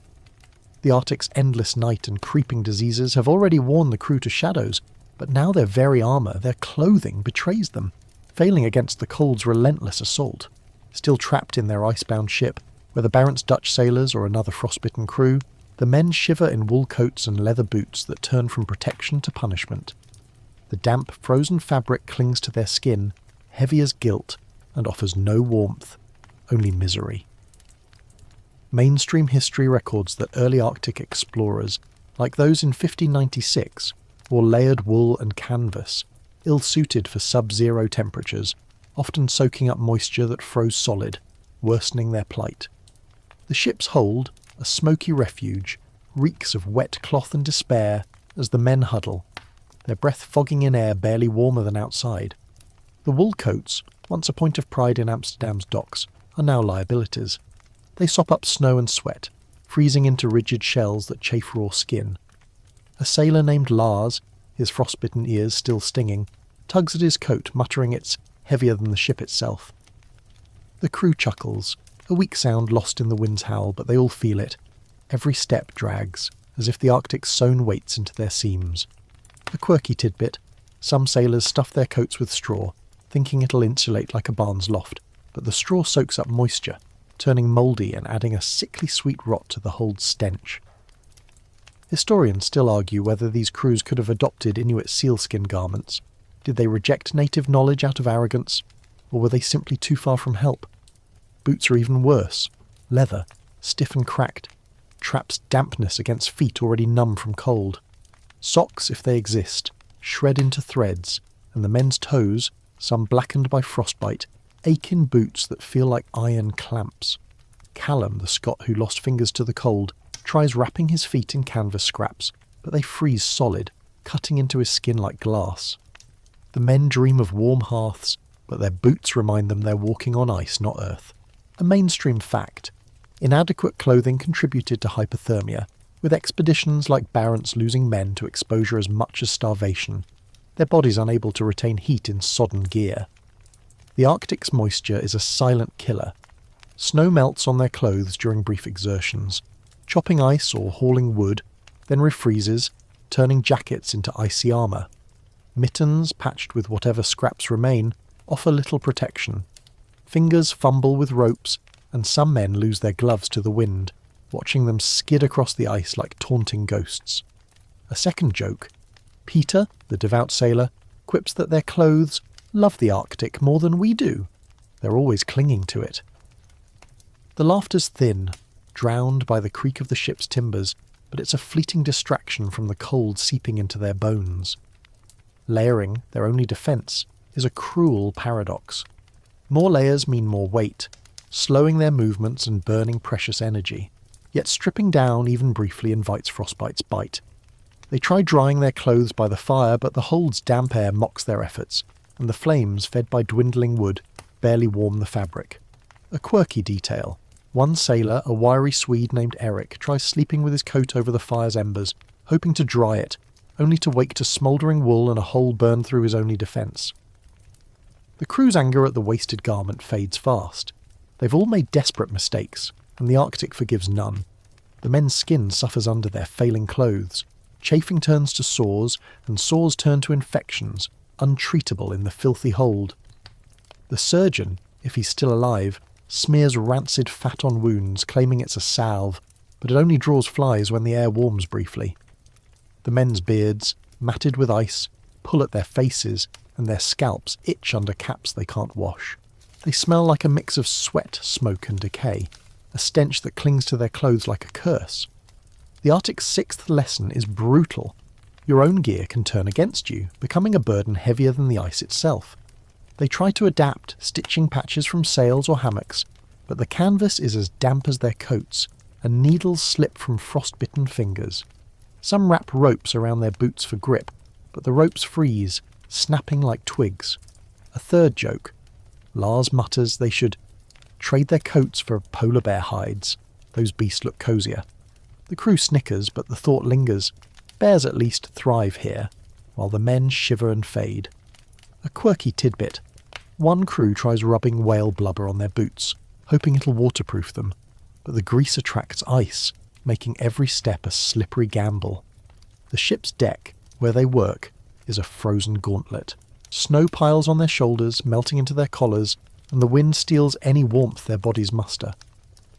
The Arctic's endless night and creeping diseases have already worn the crew to shadows, but now their very armour, their clothing, betrays them, failing against the cold's relentless assault. Still trapped in their icebound ship, whether Barent's Dutch sailors or another frostbitten crew, the men shiver in wool coats and leather boots that turn from protection to punishment. The damp, frozen fabric clings to their skin, heavy as guilt, and offers no warmth, only misery. Mainstream history records that early Arctic explorers, like those in 1596, wore layered wool and canvas, ill-suited for sub-zero temperatures, often soaking up moisture that froze solid, worsening their plight. The ship's hold, a smoky refuge, reeks of wet cloth and despair as the men huddle, their breath fogging in air barely warmer than outside. The wool coats, once a point of pride in Amsterdam's docks, are now liabilities. They sop up snow and sweat, freezing into rigid shells that chafe raw skin. A sailor named Lars, his frostbitten ears still stinging, tugs at his coat, muttering it's heavier than the ship itself. The crew chuckles, a weak sound lost in the wind's howl, but they all feel it. Every step drags, as if the Arctic's sewn weights into their seams. A quirky tidbit, some sailors stuff their coats with straw, thinking it'll insulate like a barn's loft, but the straw soaks up moisture, turning mouldy and adding a sickly sweet rot to the hold's stench. Historians still argue whether these crews could have adopted Inuit sealskin garments. Did they reject native knowledge out of arrogance, or were they simply too far from help? Boots are even worse. Leather, stiff and cracked, traps dampness against feet already numb from cold. Socks, if they exist, shred into threads, and the men's toes, some blackened by frostbite, ache in boots that feel like iron clamps. Callum, the Scot who lost fingers to the cold, tries wrapping his feet in canvas scraps, but they freeze solid, cutting into his skin like glass. The men dream of warm hearths, but their boots remind them they're walking on ice, not earth. A mainstream fact. Inadequate clothing contributed to hypothermia, with expeditions like Barent's losing men to exposure as much as starvation, their bodies unable to retain heat in sodden gear. The Arctic's moisture is a silent killer. Snow melts on their clothes during brief exertions, chopping ice or hauling wood, then refreezes, turning jackets into icy armour. Mittens, patched with whatever scraps remain, offer little protection. Fingers fumble with ropes, and some men lose their gloves to the wind, watching them skid across the ice like taunting ghosts. A second joke. Peter, the devout sailor, quips that their clothes love the Arctic more than we do. They're always clinging to it. The laughter's thin, drowned by the creak of the ship's timbers, but it's a fleeting distraction from the cold seeping into their bones. Layering, their only defence, is a cruel paradox. More layers mean more weight, slowing their movements and burning precious energy. Yet stripping down even briefly invites frostbite's bite. They try drying their clothes by the fire, but the hold's damp air mocks their efforts, and the flames, fed by dwindling wood, barely warm the fabric. A quirky detail. One sailor, a wiry Swede named Eric, tries sleeping with his coat over the fire's embers, hoping to dry it, only to wake to smouldering wool and a hole burned through his only defence. The crew's anger at the wasted garment fades fast. They've all made desperate mistakes, and the Arctic forgives none. The men's skin suffers under their failing clothes. Chafing turns to sores, and sores turn to infections, untreatable in the filthy hold. The surgeon, if he's still alive, smears rancid fat on wounds, claiming it's a salve, but it only draws flies when the air warms briefly. The men's beards, matted with ice, pull at their faces, and their scalps itch under caps they can't wash. They smell like a mix of sweat, smoke and decay, a stench that clings to their clothes like a curse. The Arctic's sixth lesson is brutal. Your own gear can turn against you, becoming a burden heavier than the ice itself. They try to adapt, stitching patches from sails or hammocks, but the canvas is as damp as their coats, and needles slip from frostbitten fingers. Some wrap ropes around their boots for grip, but the ropes freeze, snapping like twigs. A third joke. Lars mutters they should trade their coats for polar bear hides. Those beasts look cosier. The crew snickers, but the thought lingers. Bears at least thrive here, while the men shiver and fade. A quirky tidbit. One crew tries rubbing whale blubber on their boots, hoping it'll waterproof them, but the grease attracts ice, making every step a slippery gamble. The ship's deck, where they work, is a frozen gauntlet. Snow piles on their shoulders, melting into their collars, and the wind steals any warmth their bodies muster.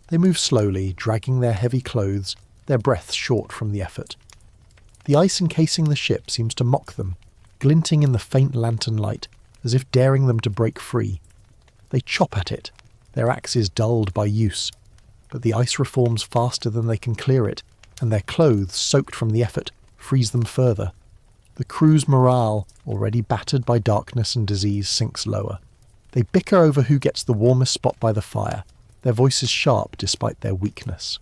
They move slowly, dragging their heavy clothes, their breath short from the effort. The ice encasing the ship seems to mock them, glinting in the faint lantern light, as if daring them to break free. They chop at it, their axes dulled by use, but the ice reforms faster than they can clear it, and their clothes, soaked from the effort, freeze them further. The crew's morale, already battered by darkness and disease, sinks lower. They bicker over who gets the warmest spot by the fire, their voices sharp despite their weakness.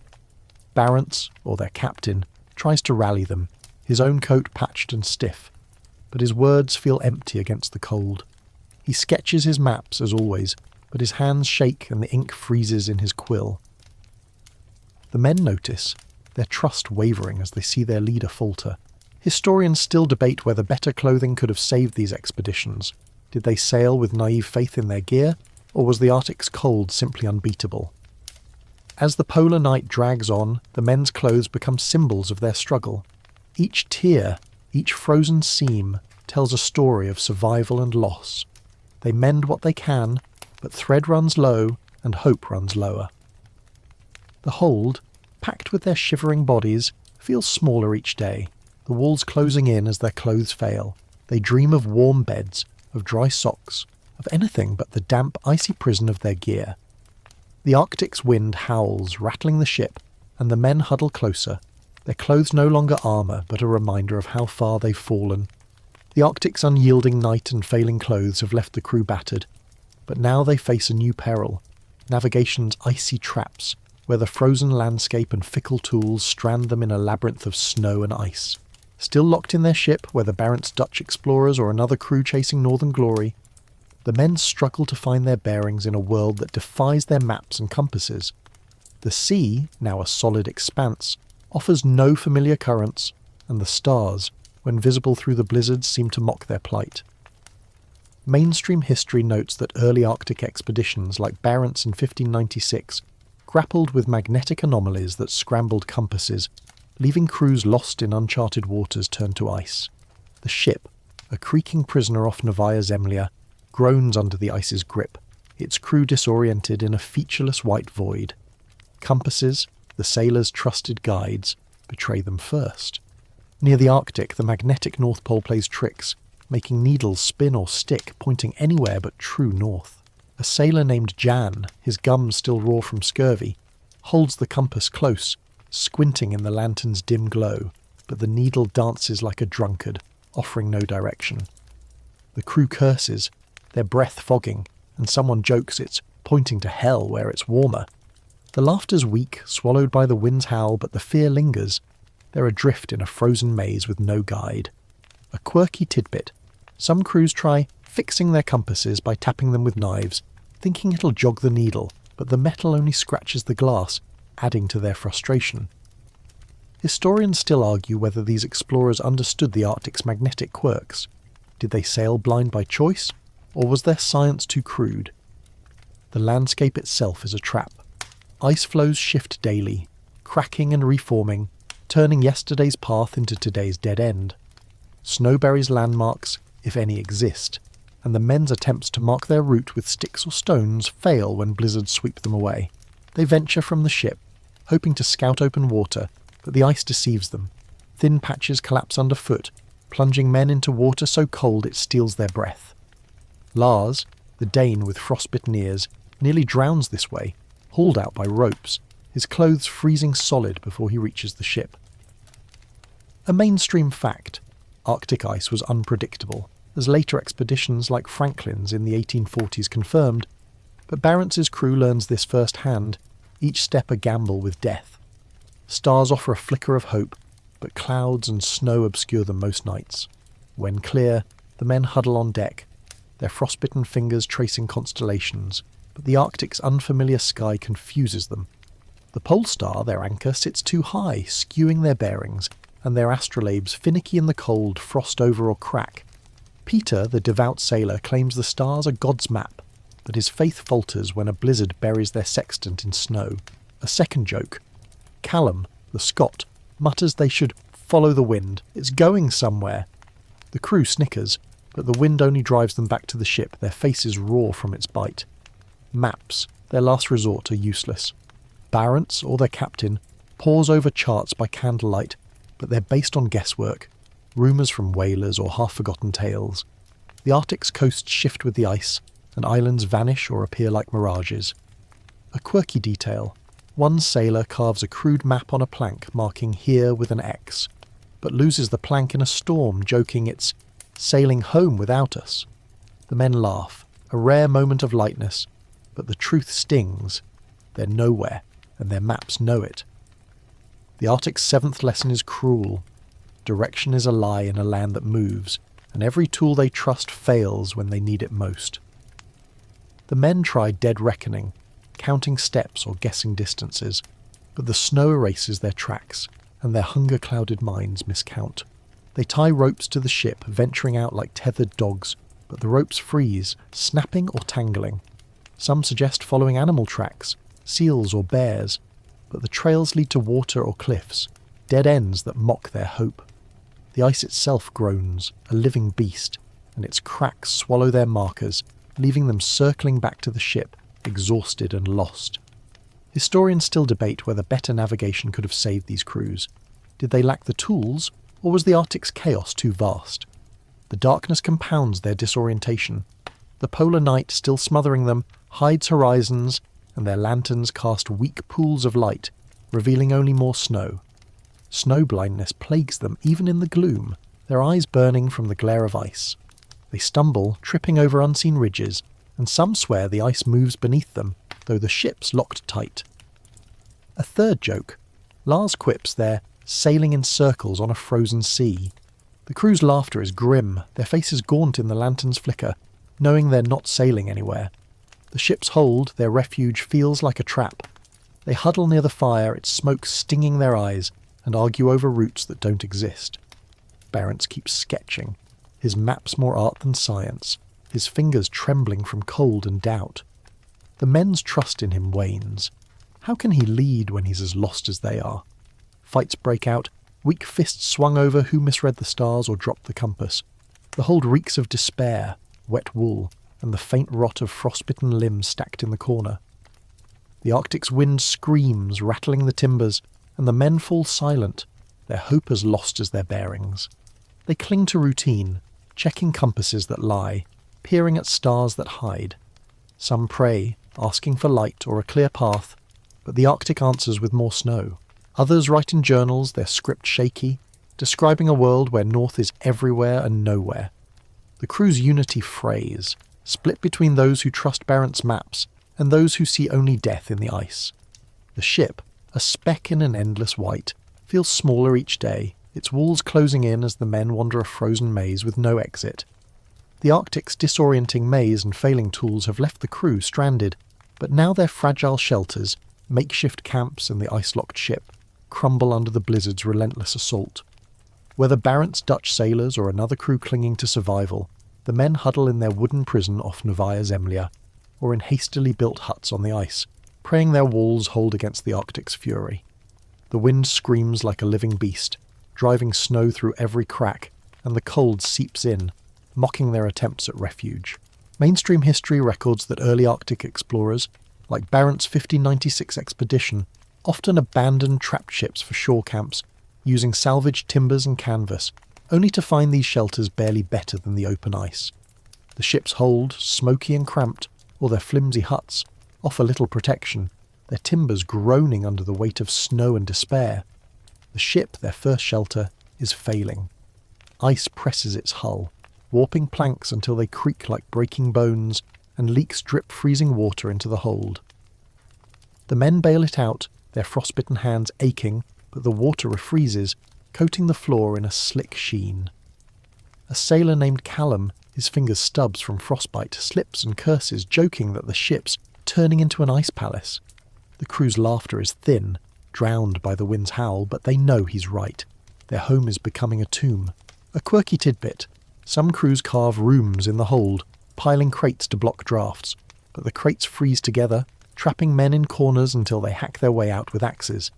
Barents, or their captain, tries to rally them, his own coat patched and stiff, but his words feel empty against the cold. He sketches his maps, as always, but his hands shake and the ink freezes in his quill. The men notice, their trust wavering as they see their leader falter. Historians still debate whether better clothing could have saved these expeditions. Did they sail with naive faith in their gear, or was the Arctic's cold simply unbeatable? As the polar night drags on, the men's clothes become symbols of their struggle. Each tear, each frozen seam, tells a story of survival and loss. They mend what they can, but thread runs low and hope runs lower. The hold, packed with their shivering bodies, feels smaller each day, the walls closing in as their clothes fail. They dream of warm beds, of dry socks, of anything but the damp, icy prison of their gear. The Arctic's wind howls, rattling the ship, and the men huddle closer, their clothes no longer armour but a reminder of how far they've fallen. The Arctic's unyielding night and failing clothes have left the crew battered, but now they face a new peril, navigation's icy traps, where the frozen landscape and fickle tools strand them in a labyrinth of snow and ice. Still locked in their ship, whether Barents Dutch explorers or another crew chasing northern glory, the men struggle to find their bearings in a world that defies their maps and compasses. The sea, now a solid expanse, offers no familiar currents, and the stars, when visible through the blizzards, seem to mock their plight. Mainstream history notes that early Arctic expeditions like Barents in 1596 grappled with magnetic anomalies that scrambled compasses, leaving crews lost in uncharted waters turned to ice. The ship, a creaking prisoner off Novaya Zemlya, groans under the ice's grip, its crew disoriented in a featureless white void. Compasses, the sailors' trusted guides, betray them first. Near the Arctic, the magnetic North Pole plays tricks, making needles spin or stick, pointing anywhere but true north. A sailor named Jan, his gums still raw from scurvy, holds the compass close, squinting in the lantern's dim glow, but the needle dances like a drunkard, offering no direction. The crew curses, their breath fogging, and someone jokes it's pointing to hell where it's warmer. The laughter's weak, swallowed by the wind's howl, but the fear lingers. They're adrift in a frozen maze with no guide. A quirky tidbit. Some crews try fixing their compasses by tapping them with knives, thinking it'll jog the needle, but the metal only scratches the glass, adding to their frustration. Historians still argue whether these explorers understood the Arctic's magnetic quirks. Did they sail blind by choice, or was their science too crude? The landscape itself is a trap. Ice flows shift daily, cracking and reforming, turning yesterday's path into today's dead end. Snow buries landmarks, if any exist, and the men's attempts to mark their route with sticks or stones fail when blizzards sweep them away. They venture from the ship, hoping to scout open water, but the ice deceives them. Thin patches collapse underfoot, plunging men into water so cold it steals their breath. Lars, the Dane with frostbitten ears, nearly drowns this way, hauled out by ropes, his clothes freezing solid before he reaches the ship. A mainstream fact, Arctic ice was unpredictable, as later expeditions like Franklin's in the 1840s confirmed, but Barents's crew learns this firsthand, each step a gamble with death. Stars offer a flicker of hope, but clouds and snow obscure them most nights. When clear, the men huddle on deck, their frostbitten fingers tracing constellations, but the Arctic's unfamiliar sky confuses them. The pole star, their anchor, sits too high, skewing their bearings, and their astrolabes, finicky in the cold, frost over or crack. Peter, the devout sailor, claims the stars are God's map, but his faith falters when a blizzard buries their sextant in snow. A second joke. Callum, the Scot, mutters they should follow the wind. It's going somewhere. The crew snickers, but the wind only drives them back to the ship, their faces raw from its bite. Maps, their last resort, are useless. Barents, or their captain, pores over charts by candlelight, but they're based on guesswork, rumours from whalers or half-forgotten tales. The Arctic's coasts shift with the ice, and islands vanish or appear like mirages. A quirky detail. One sailor carves a crude map on a plank marking here with an X, but loses the plank in a storm, joking it's sailing home without us. The men laugh, a rare moment of lightness, but the truth stings. They're nowhere, and their maps know it. The Arctic's seventh lesson is cruel. Direction is a lie in a land that moves, and every tool they trust fails when they need it most. The men try dead reckoning, counting steps or guessing distances, but the snow erases their tracks, and their hunger-clouded minds miscount. They tie ropes to the ship, venturing out like tethered dogs, but the ropes freeze, snapping or tangling. Some suggest following animal tracks, seals or bears, but the trails lead to water or cliffs, dead ends that mock their hope. The ice itself groans, a living beast, and its cracks swallow their markers, leaving them circling back to the ship, exhausted and lost. Historians still debate whether better navigation could have saved these crews. Did they lack the tools, or was the Arctic's chaos too vast? The darkness compounds their disorientation. The polar night, still smothering them, hides horizons, and their lanterns cast weak pools of light, revealing only more snow. Snow blindness plagues them even in the gloom, their eyes burning from the glare of ice. They stumble, tripping over unseen ridges, and some swear the ice moves beneath them, though the ship's locked tight. A third joke. Lars quips they're sailing in circles on a frozen sea. The crew's laughter is grim, their faces gaunt in the lantern's flicker, knowing they're not sailing anywhere. The ship's hold, their refuge, feels like a trap. They huddle near the fire, its smoke stinging their eyes, and argue over routes that don't exist. Barents keeps sketching, his maps more art than science, his fingers trembling from cold and doubt. The men's trust in him wanes. How can he lead when he's as lost as they are? Fights break out, weak fists swung over who misread the stars or dropped the compass. The hold reeks of despair, wet wool, and the faint rot of frostbitten limbs stacked in the corner. The Arctic's wind screams, rattling the timbers, and the men fall silent, their hope as lost as their bearings. They cling to routine, checking compasses that lie, peering at stars that hide. Some pray, asking for light or a clear path, but the Arctic answers with more snow. Others write in journals, their script shaky, describing a world where north is everywhere and nowhere. The crew's unity frays, split between those who trust Barents' maps and those who see only death in the ice. The ship, a speck in an endless white, feels smaller each day, its walls closing in as the men wander a frozen maze with no exit. The Arctic's disorienting maze and failing tools have left the crew stranded, but now their fragile shelters, makeshift camps and the ice-locked ship, crumble under the blizzard's relentless assault. Whether Barents' Dutch sailors or another crew clinging to survival, the men huddle in their wooden prison off Novaya Zemlya, or in hastily built huts on the ice, praying their walls hold against the Arctic's fury. The wind screams like a living beast, driving snow through every crack, and the cold seeps in, mocking their attempts at refuge. Mainstream history records that early Arctic explorers, like Barents' 1596 expedition, often abandoned trapped ships for shore camps, using salvaged timbers and canvas, only to find these shelters barely better than the open ice. The ship's hold, smoky and cramped, or their flimsy huts, offer little protection, their timbers groaning under the weight of snow and despair. The ship, their first shelter, is failing. Ice presses its hull, warping planks until they creak like breaking bones, and leaks drip freezing water into the hold. The men bail it out, their frostbitten hands aching, but the water refreezes, coating the floor in a slick sheen. A sailor named Callum, his fingers stubs from frostbite, slips and curses, joking that the ship's turning into an ice palace. The crew's laughter is thin, drowned by the wind's howl, but they know he's right. Their home is becoming a tomb. A quirky tidbit. Some crews carve rooms in the hold, piling crates to block drafts, but the crates freeze together, trapping men in corners until they hack their way out with axes.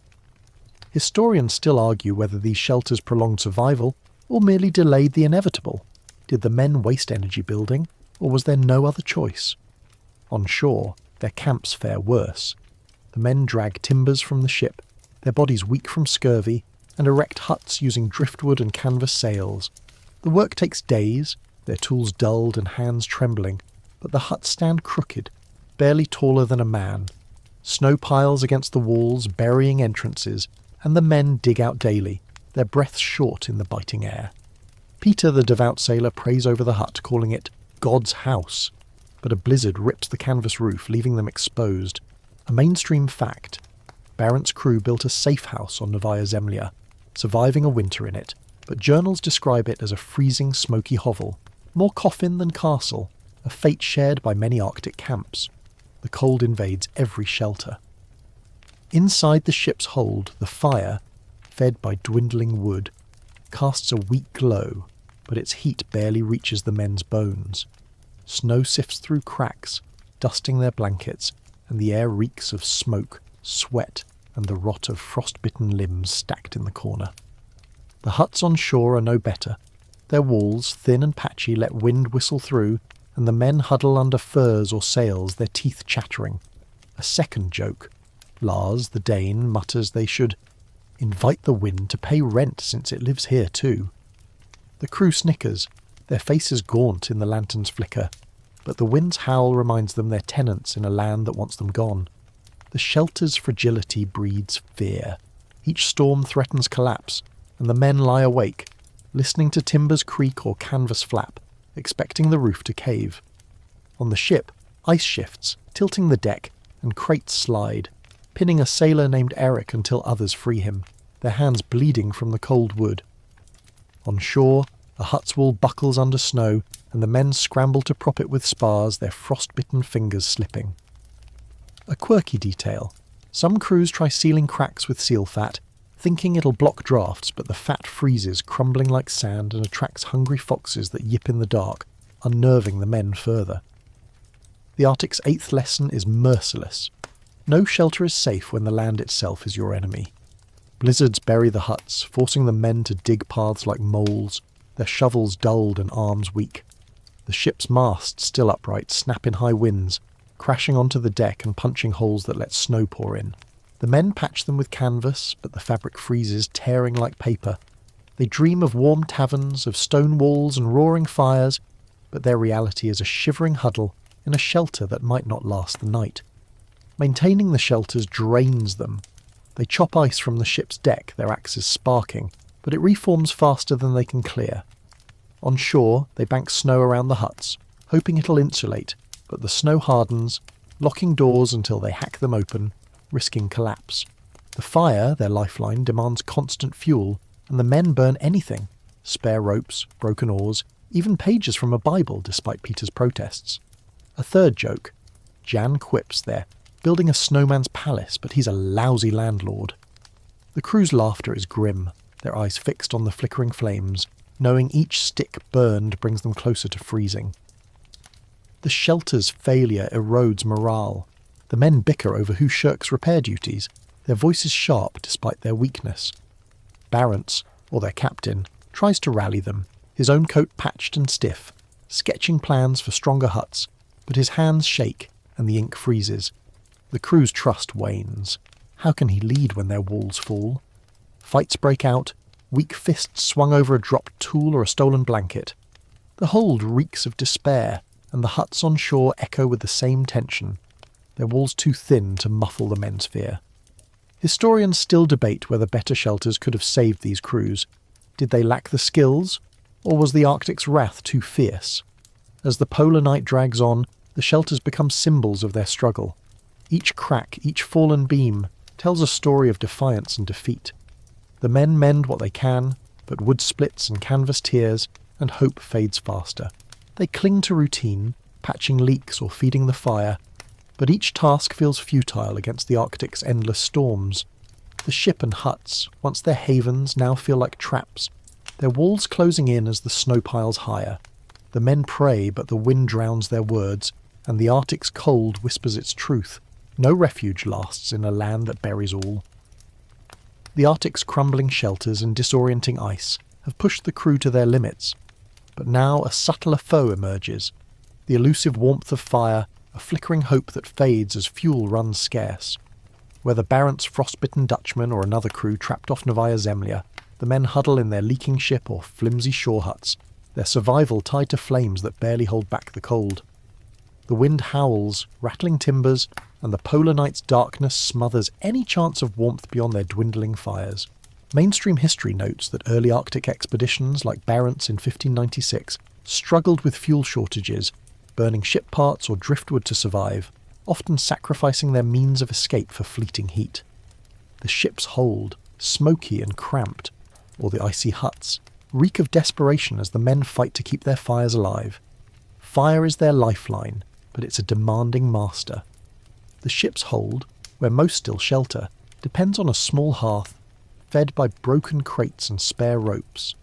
Historians still argue whether these shelters prolonged survival or merely delayed the inevitable. Did the men waste energy building, or was there no other choice? On shore, their camps fare worse. The men drag timbers from the ship, their bodies weak from scurvy, and erect huts using driftwood and canvas sails. The work takes days, their tools dulled and hands trembling, but the huts stand crooked, barely taller than a man. Snow piles against the walls, burying entrances, and the men dig out daily, their breaths short in the biting air. Peter, the devout sailor, prays over the hut, calling it God's house, but a blizzard rips the canvas roof, leaving them exposed. A mainstream fact. Barent's crew built a safe house on Novaya Zemlya, surviving a winter in it, but journals describe it as a freezing, smoky hovel, more coffin than castle, a fate shared by many Arctic camps. The cold invades every shelter. Inside the ship's hold, the fire, fed by dwindling wood, casts a weak glow, but its heat barely reaches the men's bones. Snow sifts through cracks, dusting their blankets, and the air reeks of smoke, sweat, and the rot of frostbitten limbs stacked in the corner. The huts on shore are no better. Their walls, thin and patchy, let wind whistle through, and the men huddle under furs or sails, their teeth chattering. A second joke. Lars, the Dane, mutters they should invite the wind to pay rent since it lives here too. The crew snickers, their faces gaunt in the lantern's flicker, but the wind's howl reminds them they're tenants in a land that wants them gone. The shelter's fragility breeds fear. Each storm threatens collapse, and the men lie awake, listening to timbers creak or canvas flap, expecting the roof to cave. On the ship, ice shifts, tilting the deck, and crates slide, pinning a sailor named Eric until others free him, their hands bleeding from the cold wood. On shore, a hut's wall buckles under snow, and the men scramble to prop it with spars, their frostbitten fingers slipping. A quirky detail. Some crews try sealing cracks with seal fat, thinking it'll block drafts, but the fat freezes, crumbling like sand, and attracts hungry foxes that yip in the dark, unnerving the men further. The Arctic's 8th lesson is merciless. No shelter is safe when the land itself is your enemy. Blizzards bury the huts, forcing the men to dig paths like moles, their shovels dulled and arms weak. The ship's masts, still upright, snap in high winds, crashing onto the deck and punching holes that let snow pour in. The men patch them with canvas, but the fabric freezes, tearing like paper. They dream of warm taverns, of stone walls and roaring fires, but their reality is a shivering huddle in a shelter that might not last the night. Maintaining the shelters drains them. They chop ice from the ship's deck, their axes sparking, but it reforms faster than they can clear. On shore, they bank snow around the huts, hoping it'll insulate, but the snow hardens, locking doors until they hack them open, risking collapse. The fire, their lifeline, demands constant fuel, and the men burn anything: spare ropes, broken oars, even pages from a Bible, despite Peter's protests. A third joke. Jan quips they're building a snowman's palace, but he's a lousy landlord. The crew's laughter is grim, their eyes fixed on the flickering flames, knowing each stick burned brings them closer to freezing. The shelter's failure erodes morale. The men bicker over who shirks repair duties, their voices sharp despite their weakness. Barents, or their captain, tries to rally them, his own coat patched and stiff, sketching plans for stronger huts, but his hands shake and the ink freezes. The crew's trust wanes. How can he lead when their walls fall? Fights break out, weak fists swung over a dropped tool or a stolen blanket. The hold reeks of despair, and the huts on shore echo with the same tension, their walls too thin to muffle the men's fear. Historians still debate whether better shelters could have saved these crews. Did they lack the skills, or was the Arctic's wrath too fierce? As the polar night drags on, the shelters become symbols of their struggle. Each crack, each fallen beam, tells a story of defiance and defeat. The men mend what they can, but wood splits and canvas tears, and hope fades faster. They cling to routine, patching leaks or feeding the fire, but each task feels futile against the Arctic's endless storms. The ship and huts, once their havens, now feel like traps, their walls closing in as the snow piles higher. The men pray, but the wind drowns their words, and the Arctic's cold whispers its truth. No refuge lasts in a land that buries all. The Arctic's crumbling shelters and disorienting ice have pushed the crew to their limits, but now a subtler foe emerges. The elusive warmth of fire, a flickering hope that fades as fuel runs scarce. Whether Barent's frostbitten Dutchman or another crew trapped off Novaya Zemlya, the men huddle in their leaking ship or flimsy shore huts, their survival tied to flames that barely hold back the cold. The wind howls, rattling timbers, and the polar night's darkness smothers any chance of warmth beyond their dwindling fires. Mainstream history notes that early Arctic expeditions like Barent's in 1596 struggled with fuel shortages, burning ship parts or driftwood to survive, often sacrificing their means of escape for fleeting heat. The ship's hold, smoky and cramped, or the icy huts, reek of desperation as the men fight to keep their fires alive. Fire is their lifeline, but it's a demanding master. The ship's hold, where most still shelter, depends on a small hearth, fed by broken crates and spare ropes.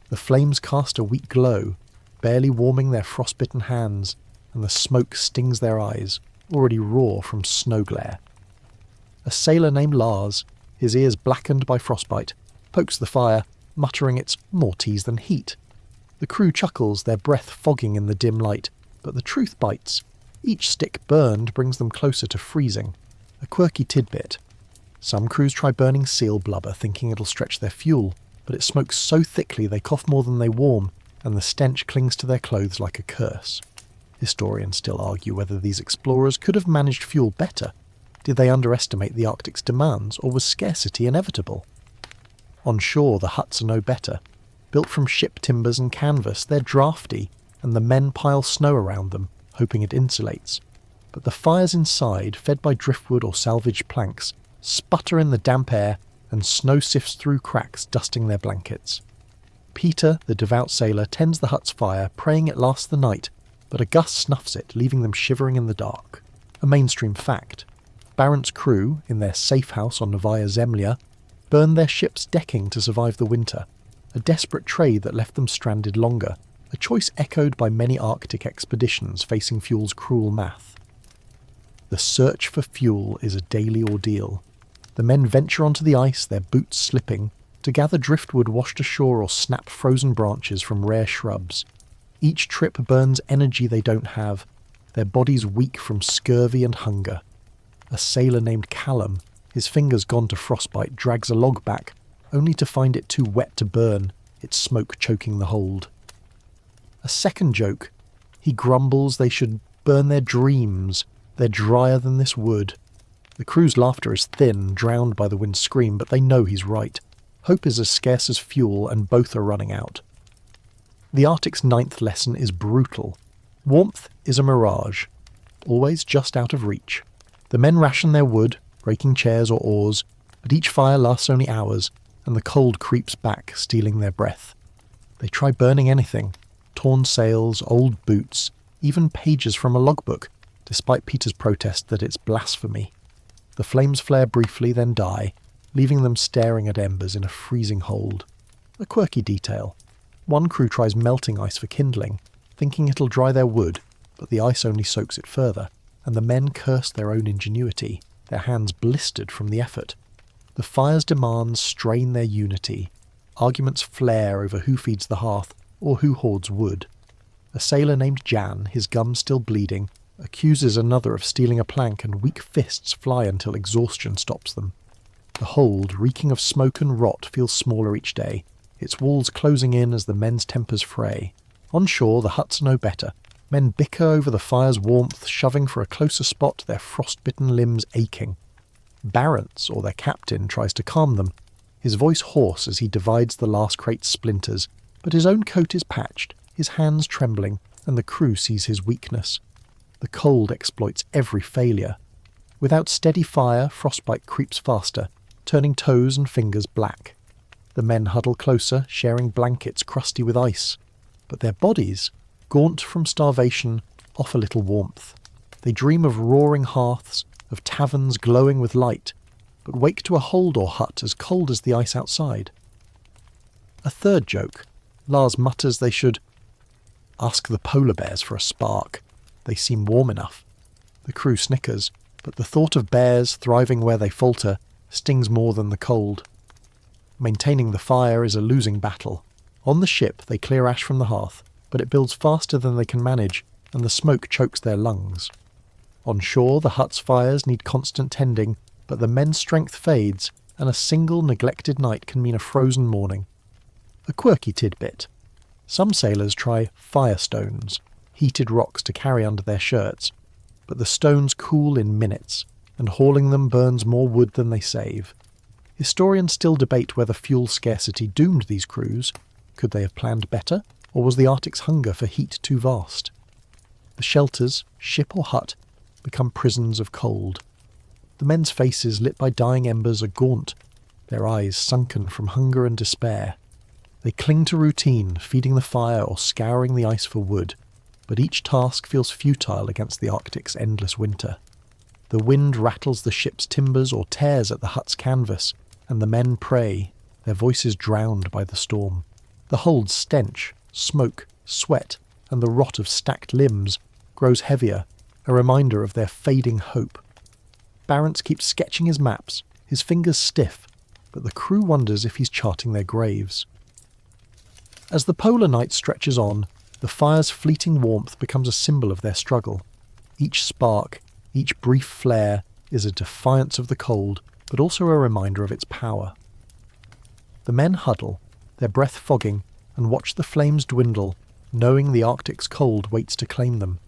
The flames cast a weak glow, barely warming their frostbitten hands, and the smoke stings their eyes, already raw from snow glare. A sailor named Lars, his ears blackened by frostbite, pokes the fire, muttering it's more teas than heat. The crew chuckles, their breath fogging in the dim light, but the truth bites. Each stick burned brings them closer to freezing. A quirky tidbit. Some crews try burning seal blubber, thinking it'll stretch their fuel, but it smokes so thickly they cough more than they warm, and the stench clings to their clothes like a curse. Historians still argue whether these explorers could have managed fuel better. Did they underestimate the Arctic's demands, or was scarcity inevitable? On shore, the huts are no better. Built from ship timbers and canvas, they're drafty, and the men pile snow around them, hoping it insulates. But the fires inside, fed by driftwood or salvaged planks, sputter in the damp air, and snow sifts through cracks, dusting their blankets. Peter, the devout sailor, tends the hut's fire, praying it lasts the night, but a gust snuffs it, leaving them shivering in the dark. A mainstream fact. Barent's crew, in their safe house on Novaya Zemlya, burned their ship's decking to survive the winter, a desperate trade that left them stranded longer, a choice echoed by many Arctic expeditions facing fuel's cruel math. The search for fuel is a daily ordeal. The men venture onto the ice, their boots slipping, to gather driftwood washed ashore or snap frozen branches from rare shrubs. Each trip burns energy they don't have, their bodies weak from scurvy and hunger. A sailor named Callum, his fingers gone to frostbite, drags a log back, only to find it too wet to burn, its smoke choking the hold. A second joke. He grumbles they should burn their dreams. They're drier than this wood. The crew's laughter is thin, drowned by the wind's scream, but they know he's right. Hope is as scarce as fuel, and both are running out. The Arctic's ninth lesson is brutal. Warmth is a mirage, always just out of reach. The men ration their wood, breaking chairs or oars, but each fire lasts only hours, and the cold creeps back, stealing their breath. They try burning anything, torn sails, old boots, even pages from a logbook, despite Peter's protest that it's blasphemy. The flames flare briefly, then die, leaving them staring at embers in a freezing hold. A quirky detail. One crew tries melting ice for kindling, thinking it'll dry their wood, but the ice only soaks it further, and the men curse their own ingenuity, their hands blistered from the effort. The fire's demands strain their unity. Arguments flare over who feeds the hearth or who hoards wood. A sailor named Jan, his gums still bleeding, accuses another of stealing a plank, and weak fists fly until exhaustion stops them. The hold, reeking of smoke and rot, feels smaller each day, its walls closing in as the men's tempers fray. On shore, the huts are no better. Men bicker over the fire's warmth, shoving for a closer spot, their frostbitten limbs aching. Barents, or their captain, tries to calm them, his voice hoarse as he divides the last crate's splinters, but his own coat is patched, his hands trembling, and the crew sees his weakness. The cold exploits every failure. Without steady fire, frostbite creeps faster, turning toes and fingers black. The men huddle closer, sharing blankets crusty with ice. But their bodies, gaunt from starvation, offer little warmth. They dream of roaring hearths, of taverns glowing with light, but wake to a hold or hut as cold as the ice outside. A third joke. Lars mutters they should ask the polar bears for a spark. They seem warm enough. The crew snickers, but the thought of bears thriving where they falter stings more than the cold. Maintaining the fire is a losing battle. On the ship they clear ash from the hearth, but it builds faster than they can manage, and the smoke chokes their lungs. On shore the hut's fires need constant tending, but the men's strength fades, and a single neglected night can mean a frozen morning. A quirky tidbit. Some sailors try firestones, heated rocks to carry under their shirts, but the stones cool in minutes, and hauling them burns more wood than they save. Historians still debate whether fuel scarcity doomed these crews. Could they have planned better, or was the Arctic's hunger for heat too vast? The shelters, ship or hut, become prisons of cold. The men's faces, lit by dying embers, are gaunt, their eyes sunken from hunger and despair. They cling to routine, feeding the fire or scouring the ice for wood, but each task feels futile against the Arctic's endless winter. The wind rattles the ship's timbers or tears at the hut's canvas, and the men pray, their voices drowned by the storm. The hold's stench, smoke, sweat, and the rot of stacked limbs grows heavier, a reminder of their fading hope. Barents keeps sketching his maps, his fingers stiff, but the crew wonders if he's charting their graves. As the polar night stretches on, the fire's fleeting warmth becomes a symbol of their struggle. Each spark, each brief flare, is a defiance of the cold, but also a reminder of its power. The men huddle, their breath fogging, and watch the flames dwindle, knowing the Arctic's cold waits to claim them.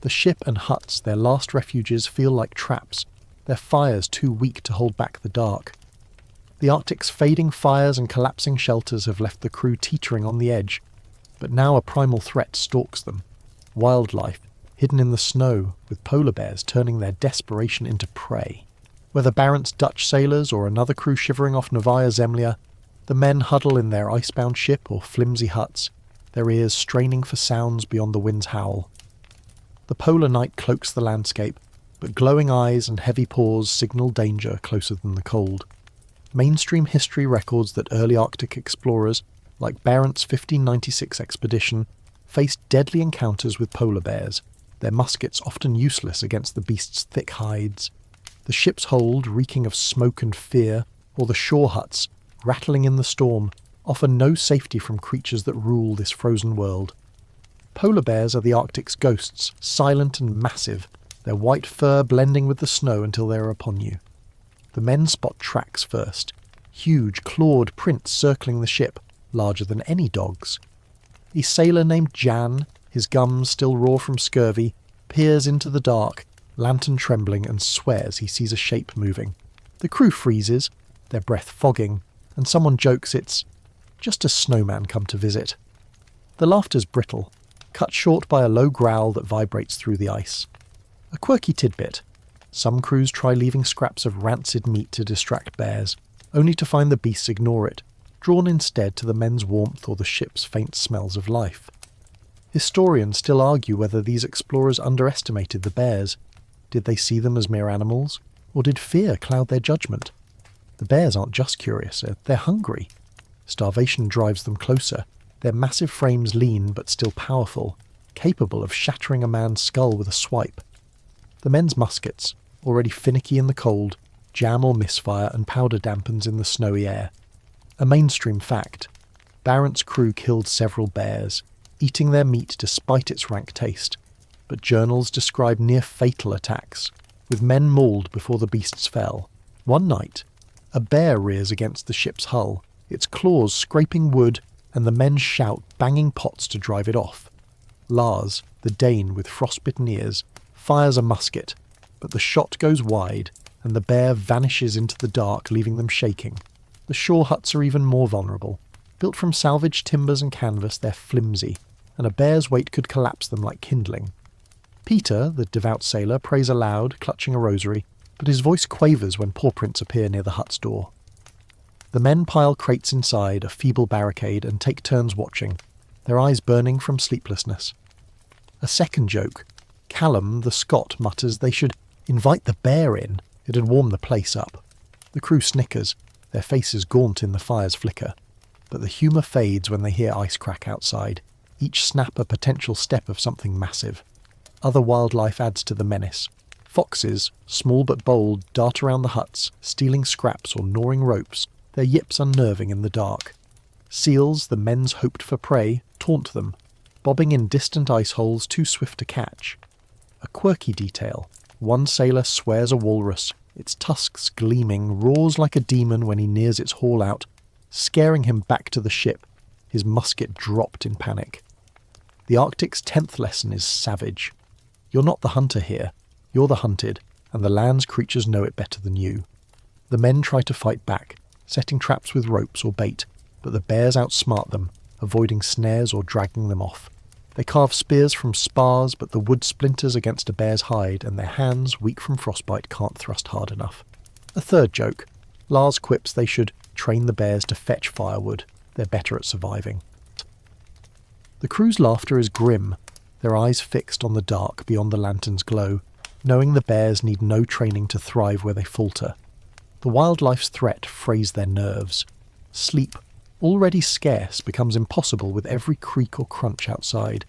The ship and huts, their last refuges, feel like traps, their fires too weak to hold back the dark. The Arctic's fading fires and collapsing shelters have left the crew teetering on the edge, but now a primal threat stalks them. Wildlife, hidden in the snow, with polar bears turning their desperation into prey. Whether Barents' Dutch sailors or another crew shivering off Novaya Zemlya, the men huddle in their icebound ship or flimsy huts, their ears straining for sounds beyond the wind's howl. The polar night cloaks the landscape, but glowing eyes and heavy paws signal danger closer than the cold. Mainstream history records that early Arctic explorers, like Barents' 1596 expedition, faced deadly encounters with polar bears, their muskets often useless against the beasts' thick hides. The ship's hold, reeking of smoke and fear, or the shore huts, rattling in the storm, offer no safety from creatures that rule this frozen world. Polar bears are the Arctic's ghosts, silent and massive, their white fur blending with the snow until they are upon you. The men spot tracks first, huge clawed prints circling the ship, larger than any dog's. A sailor named Jan, his gums still raw from scurvy, peers into the dark, lantern trembling, and swears he sees a shape moving. The crew freezes, their breath fogging, and someone jokes it's just a snowman come to visit. The laughter's brittle, cut short by a low growl that vibrates through the ice. A quirky tidbit. Some crews try leaving scraps of rancid meat to distract bears, only to find the beasts ignore it, drawn instead to the men's warmth or the ship's faint smells of life. Historians still argue whether these explorers underestimated the bears. Did they see them as mere animals, or did fear cloud their judgment? The bears aren't just curious, they're hungry. Starvation drives them closer, their massive frames lean but still powerful, capable of shattering a man's skull with a swipe. The men's muskets, already finicky in the cold, jam or misfire and powder dampens in the snowy air. A mainstream fact. Barents' crew killed several bears, eating their meat despite its rank taste, but journals describe near-fatal attacks, with men mauled before the beasts fell. One night, A bear rears against the ship's hull, its claws scraping wood, and the men shout, banging pots to drive it off. Lars, the Dane with frostbitten ears, fires a musket, but the shot goes wide, and the bear vanishes into the dark, leaving them shaking. The shore huts are even more vulnerable. Built from salvaged timbers and canvas, they're flimsy, and a bear's weight could collapse them like kindling. Peter, the devout sailor, prays aloud, clutching a rosary, but his voice quavers when paw prints appear near the hut's door. The men pile crates inside a feeble barricade and take turns watching, their eyes burning from sleeplessness. A second joke. Callum, the Scot, mutters they should invite the bear in. It'd warm the place up. The crew snickers, their faces gaunt in the fire's flicker. But the humour fades when they hear ice crack outside, each snap a potential step of something massive. Other wildlife adds to the menace. Foxes, small but bold, dart around the huts, stealing scraps or gnawing ropes, their yips unnerving in the dark. Seals, the men's hoped-for prey, taunt them, bobbing in distant ice holes too swift to catch. A quirky detail. One sailor swears a walrus, its tusks gleaming, roars like a demon when he nears its haul out, scaring him back to the ship, his musket dropped in panic. The Arctic's 10th lesson is savage. You're not the hunter here, you're the hunted, and the land's creatures know it better than you. The men try to fight back, setting traps with ropes or bait, but the bears outsmart them, avoiding snares or dragging them off. They carve spears from spars, but the wood splinters against a bear's hide, and their hands, weak from frostbite, can't thrust hard enough. A third joke. Lars quips they should train the bears to fetch firewood. They're better at surviving. The crew's laughter is grim, their eyes fixed on the dark beyond the lantern's glow, knowing the bears need no training to thrive where they falter. The wildlife's threat frays their nerves. Sleep, already scarce, becomes impossible with every creak or crunch outside.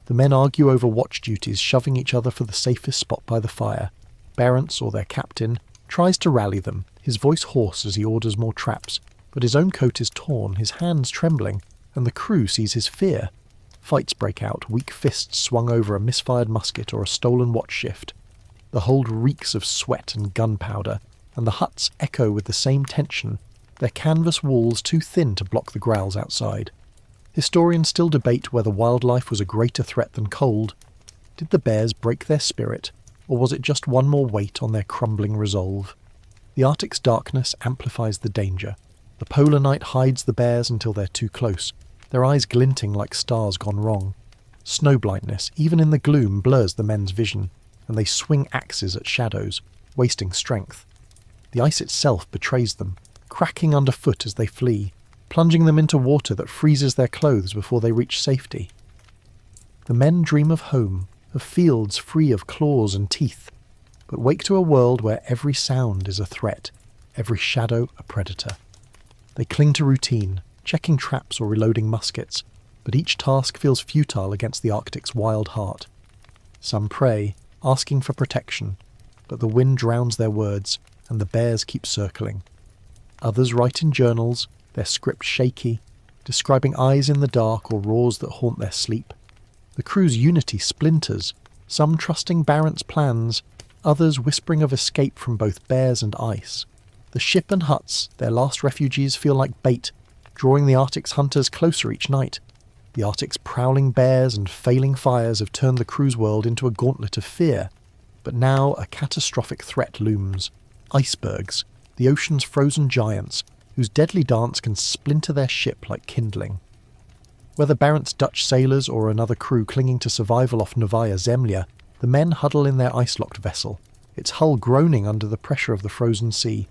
The men argue over watch duties, shoving each other for the safest spot by the fire. Barents, or their captain, tries to rally them, his voice hoarse as he orders more traps, but his own coat is torn, his hands trembling, and the crew sees his fear. Fights break out, weak fists swung over a misfired musket or a stolen watch shift. The hold reeks of sweat and gunpowder, and the huts echo with the same tension, their canvas walls too thin to block the growls outside. Historians still debate whether wildlife was a greater threat than cold. Did the bears break their spirit, or was it just one more weight on their crumbling resolve? The Arctic's darkness amplifies the danger. The polar night hides the bears until they're too close, their eyes glinting like stars gone wrong. Snow blindness, even in the gloom, blurs the men's vision, and they swing axes at shadows, wasting strength. The ice itself betrays them, cracking underfoot as they flee, plunging them into water that freezes their clothes before they reach safety. The men dream of home, of fields free of claws and teeth, but wake to a world where every sound is a threat, every shadow a predator. They cling to routine, checking traps or reloading muskets, but each task feels futile against the Arctic's wild heart. Some pray, asking for protection, but the wind drowns their words, and the bears keep circling. Others write in journals, their script shaky, describing eyes in the dark or roars that haunt their sleep. The crew's unity splinters, some trusting Barents' plans, others whispering of escape from both bears and ice. The ship and huts, their last refugees, feel like bait, drawing the Arctic's hunters closer each night. The Arctic's prowling bears and failing fires have turned the crew's world into a gauntlet of fear, but now a catastrophic threat looms. Icebergs, the ocean's frozen giants, whose deadly dance can splinter their ship like kindling. Whether Barents' Dutch sailors or another crew clinging to survival off Novaya Zemlya, the men huddle in their ice-locked vessel, its hull groaning under the pressure of the frozen sea.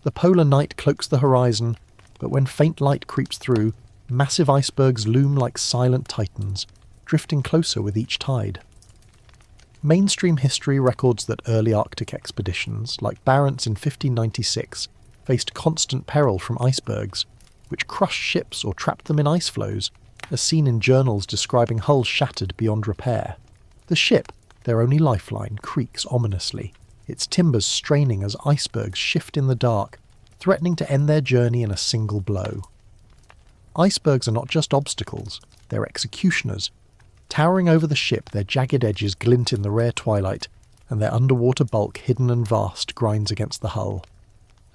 The polar night cloaks the horizon, but when faint light creeps through, massive icebergs loom like silent titans, drifting closer with each tide. Mainstream history records that early Arctic expeditions, like Barents in 1596, faced constant peril from icebergs, which crushed ships or trapped them in ice floes, as seen in journals describing hulls shattered beyond repair. The ship, their only lifeline, creaks ominously, its timbers straining as icebergs shift in the dark, threatening to end their journey in a single blow. Icebergs are not just obstacles, they're executioners. Towering over the ship, their jagged edges glint in the rare twilight, and their underwater bulk, hidden and vast, grinds against the hull.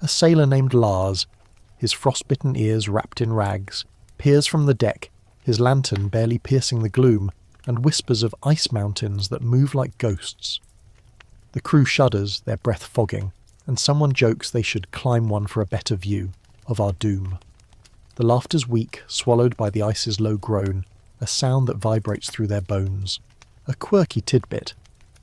A sailor named Lars, his frostbitten ears wrapped in rags, peers from the deck, his lantern barely piercing the gloom, and whispers of ice mountains that move like ghosts. The crew shudders, their breath fogging, and someone jokes they should climb one for a better view of our doom. The laughter's weak, swallowed by the ice's low groan, a sound that vibrates through their bones. A quirky tidbit.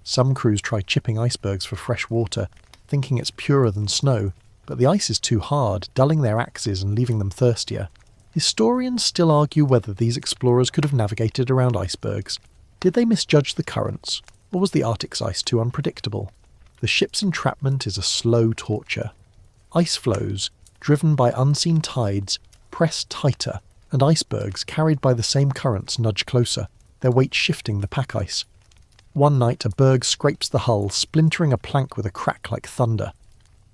Some crews try chipping icebergs for fresh water, thinking it's purer than snow, but the ice is too hard, dulling their axes and leaving them thirstier. Historians still argue whether these explorers could have navigated around icebergs. Did they misjudge the currents, or was the Arctic's ice too unpredictable? The ship's entrapment is a slow torture. Ice floes, driven by unseen tides, press tighter, and icebergs, carried by the same currents, nudge closer, their weight shifting the pack ice. One night a berg scrapes the hull, splintering a plank with a crack like thunder.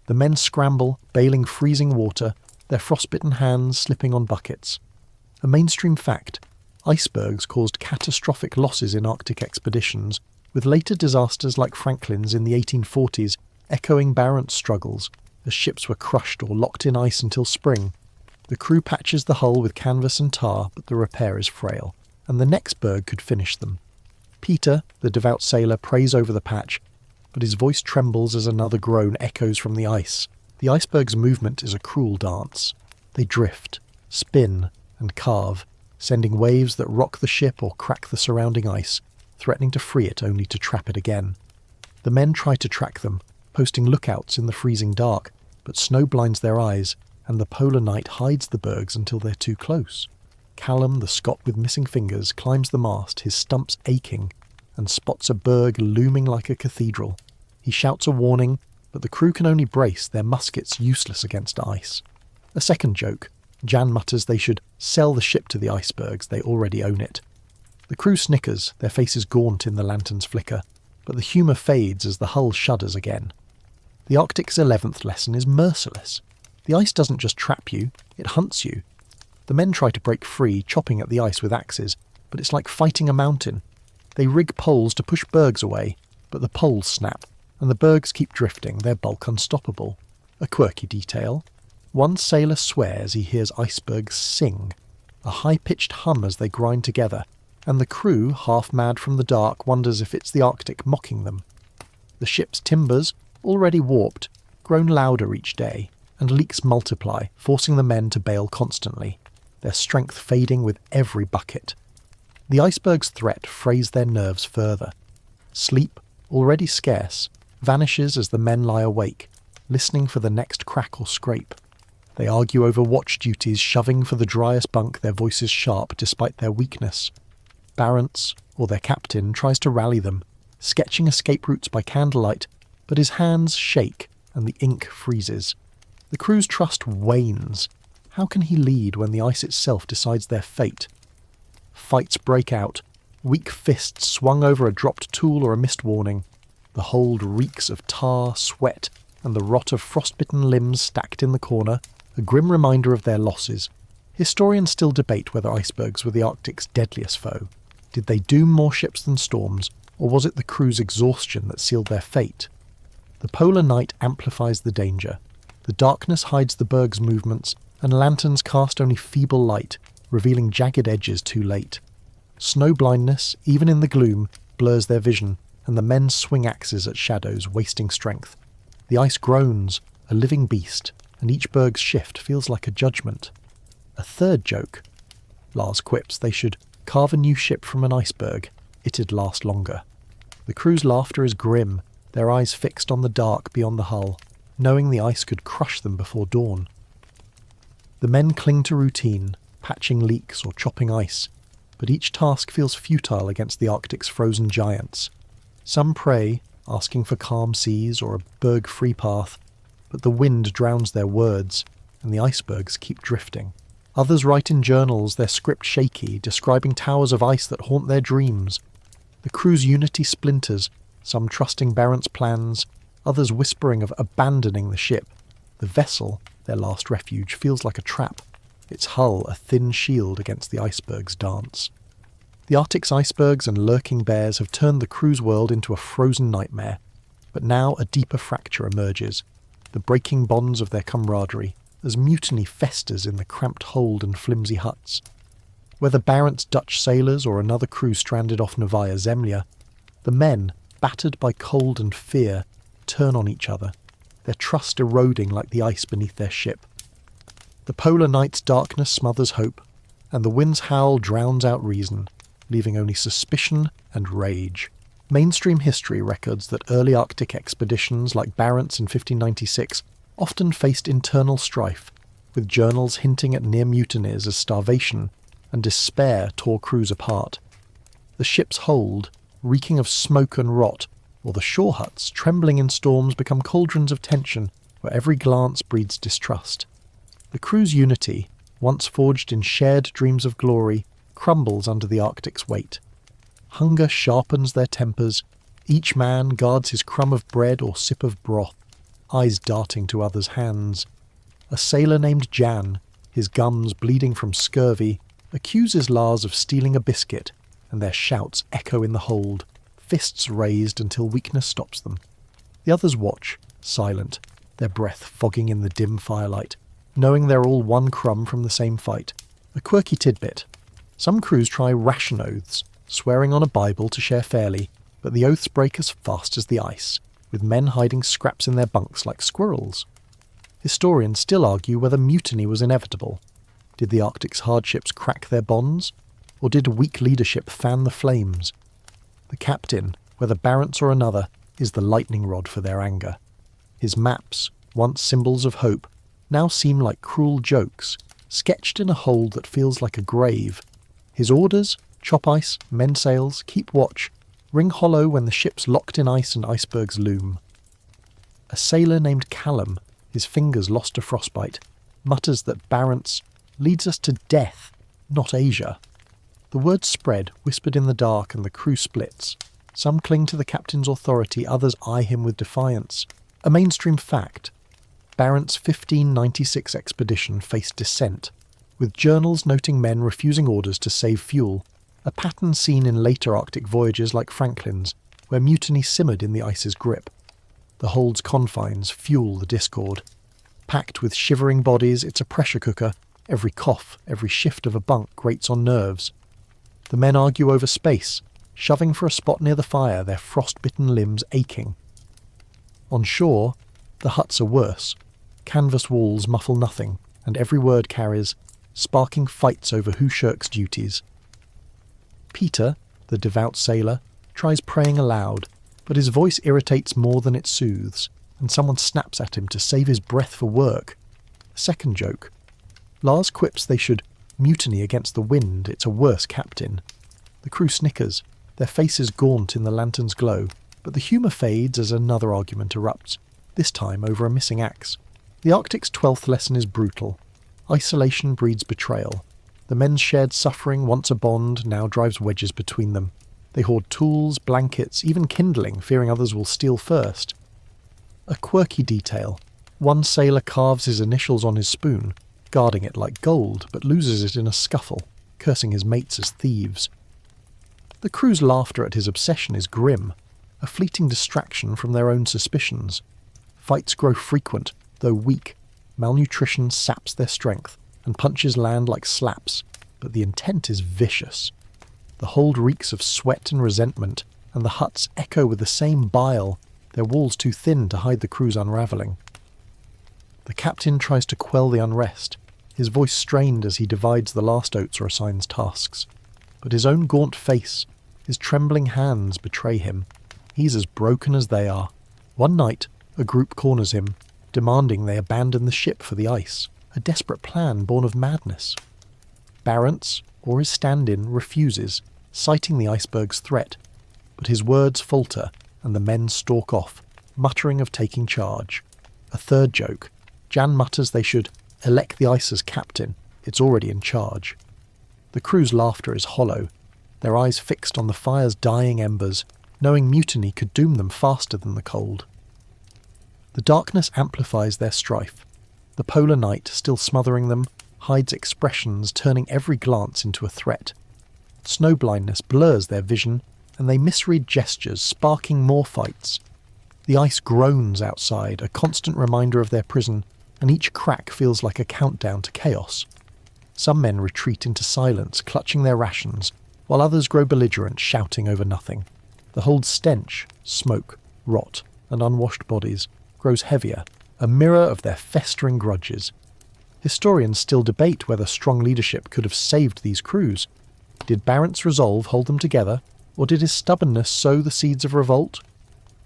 The men scramble, bailing freezing water, their frostbitten hands slipping on buckets. A mainstream fact, icebergs caused catastrophic losses in Arctic expeditions, with later disasters like Franklin's in the 1840s echoing Barents' struggles, as ships were crushed or locked in ice until spring. The crew patches the hull with canvas and tar, but the repair is frail, and the next berg could finish them. Peter, the devout sailor, prays over the patch, but his voice trembles as another groan echoes from the ice. The iceberg's movement is a cruel dance. They drift, spin, and carve, sending waves that rock the ship or crack the surrounding ice, threatening to free it only to trap it again. The men try to track them, posting lookouts in the freezing dark, but snow blinds their eyes, and the polar night hides the bergs until they're too close. Callum, the Scot with missing fingers, climbs the mast, his stumps aching, and spots a berg looming like a cathedral. He shouts a warning, but the crew can only brace, their muskets useless against ice. A second joke. Jan mutters they should sell the ship to the icebergs, they already own it. The crew snickers, their faces gaunt in the lantern's flicker, but the humour fades as the hull shudders again. The Arctic's 11th lesson is merciless. The ice doesn't just trap you, it hunts you. The men try to break free, chopping at the ice with axes, but it's like fighting a mountain. They rig poles to push bergs away, but the poles snap, and the bergs keep drifting, their bulk unstoppable. A quirky detail. One sailor swears he hears icebergs sing, a high-pitched hum as they grind together, and the crew, half mad from the dark, wonders if it's the Arctic mocking them. The ship's timbers, already warped, grown louder each day, and leaks multiply, forcing the men to bail constantly, their strength fading with every bucket. The iceberg's threat frays their nerves further. Sleep, already scarce, vanishes as the men lie awake, listening for the next crack or scrape. They argue over watch duties, shoving for the driest bunk, their voices sharp despite their weakness. Barents, or their captain, tries to rally them, sketching escape routes by candlelight, but his hands shake and the ink freezes. The crew's trust wanes. How can he lead when the ice itself decides their fate? Fights break out, weak fists swung over a dropped tool or a missed warning. The hold reeks of tar, sweat, and the rot of frostbitten limbs stacked in the corner, a grim reminder of their losses. Historians still debate whether icebergs were the Arctic's deadliest foe. Did they doom more ships than storms, or was it the crew's exhaustion that sealed their fate? The polar night amplifies the danger. The darkness hides the berg's movements, and lanterns cast only feeble light, revealing jagged edges too late. Snow blindness, even in the gloom, blurs their vision, and the men swing axes at shadows, wasting strength. The ice groans, a living beast, and each berg's shift feels like a judgment. A third joke. Lars quips they should carve a new ship from an iceberg. It'd last longer. The crew's laughter is grim, their eyes fixed on the dark beyond the hull, knowing the ice could crush them before dawn. The men cling to routine, patching leaks or chopping ice, but each task feels futile against the Arctic's frozen giants. Some pray, asking for calm seas or a berg-free path, but the wind drowns their words, and the icebergs keep drifting. Others write in journals, their script shaky, describing towers of ice that haunt their dreams. The crew's unity splinters, some trusting Barents' plans, others whispering of abandoning the ship. The vessel, their last refuge, feels like a trap, its hull a thin shield against the iceberg's dance. The Arctic's icebergs and lurking bears have turned the crew's world into a frozen nightmare, but now a deeper fracture emerges. the breaking bonds of their camaraderie, as mutiny festers in the cramped hold and flimsy huts. Whether Barent's Dutch sailors or another crew stranded off Novaya Zemlya, the men, battered by cold and fear, turn on each other, their trust eroding like the ice beneath their ship. The polar night's darkness smothers hope, and the wind's howl drowns out reason, leaving only suspicion and rage. Mainstream history records that early Arctic expeditions like Barent's in 1596 often faced internal strife, with journals hinting at near mutinies as starvation and despair tore crews apart. The ship's hold, reeking of smoke and rot, or the shore huts, trembling in storms, become cauldrons of tension where every glance breeds distrust. The crew's unity, once forged in shared dreams of glory, crumbles under the Arctic's weight. Hunger sharpens their tempers, each man guards his crumb of bread or sip of broth, eyes darting to others' hands. A sailor named Jan, his gums bleeding from scurvy, accuses Lars of stealing a biscuit, and their shouts echo in the hold, fists raised until weakness stops them. The others watch, silent, their breath fogging in the dim firelight, knowing they're all one crumb from the same fight. A quirky tidbit. Some crews try ration oaths, swearing on a Bible to share fairly, but the oaths break as fast as the ice, with men hiding scraps in their bunks like squirrels. Historians still argue whether mutiny was inevitable. Did the Arctic's hardships crack their bonds, or did weak leadership fan the flames? The captain, whether Barents or another, is the lightning rod for their anger. His maps, once symbols of hope, now seem like cruel jokes, sketched in a hold that feels like a grave. His orders, chop ice, mend sails, keep watch, ring hollow when the ship's locked in ice and icebergs loom. A sailor named Callum, his fingers lost to frostbite, mutters that Barents leads us to death, not Asia. The words spread, whispered in the dark, and the crew splits. Some cling to the captain's authority, others eye him with defiance. A mainstream fact. Barents' 1596 expedition faced dissent, with journals noting men refusing orders to save fuel, a pattern seen in later Arctic voyages like Franklin's, where mutiny simmered in the ice's grip. The hold's confines fuel the discord. Packed with shivering bodies, it's a pressure cooker. Every cough, every shift of a bunk grates on nerves. The men argue over space, shoving for a spot near the fire, their frost-bitten limbs aching. On shore, the huts are worse. Canvas walls muffle nothing, and every word carries, sparking fights over who shirks duties. Peter, the devout sailor, tries praying aloud, but his voice irritates more than it soothes, and someone snaps at him to save his breath for work. A second joke. Lars quips they should mutiny against the wind, it's a worse captain. The crew snickers, their faces gaunt in the lantern's glow, but the humour fades as another argument erupts, this time over a missing axe. The Arctic's 12th lesson is brutal. Isolation breeds betrayal. The men's shared suffering, once a bond, now drives wedges between them. They hoard tools, blankets, even kindling, fearing others will steal first. A quirky detail. One sailor carves his initials on his spoon, guarding it like gold, but loses it in a scuffle, cursing his mates as thieves. The crew's laughter at his obsession is grim, a fleeting distraction from their own suspicions. Fights grow frequent, though weak. Malnutrition saps their strength, and punches land like slaps, but the intent is vicious. The hold reeks of sweat and resentment, and the huts echo with the same bile, their walls too thin to hide the crew's unravelling. The captain tries to quell the unrest, his voice strained as he divides the last oats or assigns tasks. But his own gaunt face, his trembling hands betray him. He's as broken as they are. One night, a group corners him, demanding they abandon the ship for the ice, a desperate plan born of madness. Barents, or his stand-in, refuses, citing the iceberg's threat, but his words falter and the men stalk off, muttering of taking charge. A third joke. Jan mutters they should elect the ice as captain, it's already in charge. The crew's laughter is hollow, their eyes fixed on the fire's dying embers, knowing mutiny could doom them faster than the cold. The darkness amplifies their strife. The polar night, still smothering them, hides expressions, turning every glance into a threat. Snow blindness blurs their vision, and they misread gestures, sparking more fights. The ice groans outside, a constant reminder of their prison, and each crack feels like a countdown to chaos. Some men retreat into silence, clutching their rations, while others grow belligerent, shouting over nothing. The hold's stench, smoke, rot, and unwashed bodies grows heavier, a mirror of their festering grudges. Historians still debate whether strong leadership could have saved these crews. Did Barent's resolve hold them together, or did his stubbornness sow the seeds of revolt?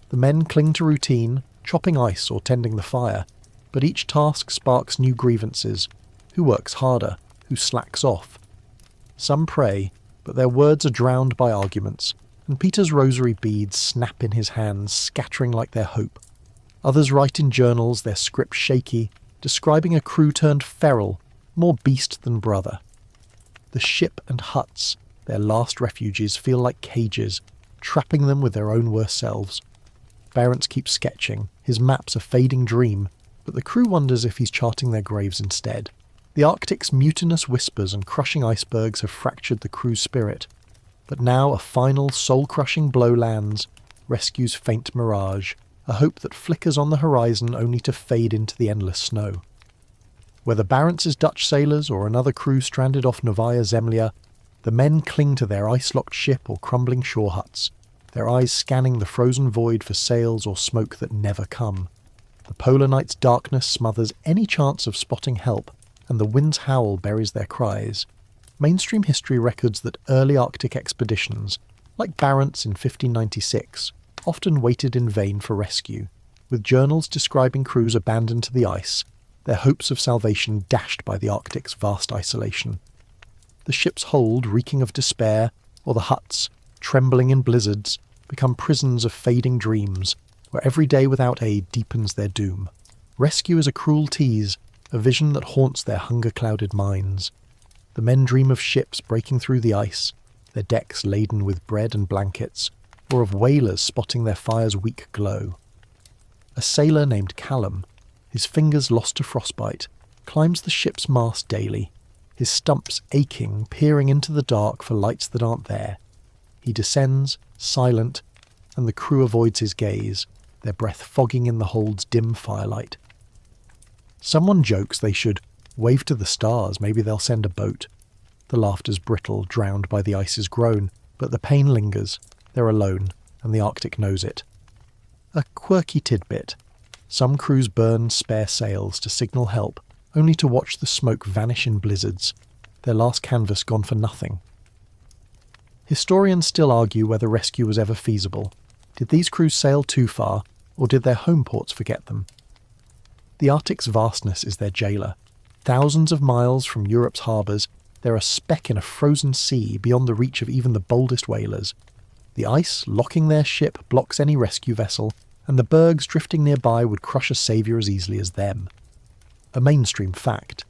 The men cling to routine, chopping ice or tending the fire, but each task sparks new grievances. Who works harder? Who slacks off? Some pray, but their words are drowned by arguments, and Peter's rosary beads snap in his hands, scattering like their hope. Others write in journals, their script shaky, describing a crew turned feral, more beast than brother. The ship and huts, their last refuges, feel like cages, trapping them with their own worst selves. Barents keeps sketching, his map's a fading dream, but the crew wonders if he's charting their graves instead. The Arctic's mutinous whispers and crushing icebergs have fractured the crew's spirit, but now a final soul-crushing blow lands, rescue's faint mirage, a hope that flickers on the horizon only to fade into the endless snow. Whether Barents' Dutch sailors or another crew stranded off Novaya Zemlya, the men cling to their ice-locked ship or crumbling shore huts, their eyes scanning the frozen void for sails or smoke that never come. The polar night's darkness smothers any chance of spotting help, and the wind's howl buries their cries. Mainstream history records that early Arctic expeditions, like Barents in 1596, often waited in vain for rescue, with journals describing crews abandoned to the ice, their hopes of salvation dashed by the Arctic's vast isolation. The ship's hold reeking of despair, or the huts, trembling in blizzards, become prisons of fading dreams, where every day without aid deepens their doom. Rescue is a cruel tease, a vision that haunts their hunger-clouded minds. The men dream of ships breaking through the ice, their decks laden with bread and blankets, or of whalers spotting their fire's weak glow. A sailor named Callum, his fingers lost to frostbite, climbs the ship's mast daily, his stumps aching, peering into the dark for lights that aren't there. He descends, silent, and the crew avoids his gaze, their breath fogging in the hold's dim firelight. Someone jokes they should wave to the stars, maybe they'll send a boat. The laughter's brittle, drowned by the ice's groan, but the pain lingers. They're alone, and the Arctic knows it. A quirky tidbit. Some crews burn spare sails to signal help, only to watch the smoke vanish in blizzards, their last canvas gone for nothing. Historians still argue whether rescue was ever feasible. Did these crews sail too far, or did their home ports forget them? The Arctic's vastness is their jailer. Thousands of miles from Europe's harbours, they're a speck in a frozen sea beyond the reach of even the boldest whalers. The ice locking their ship blocks any rescue vessel, and the bergs drifting nearby would crush a saviour as easily as them. A mainstream fact.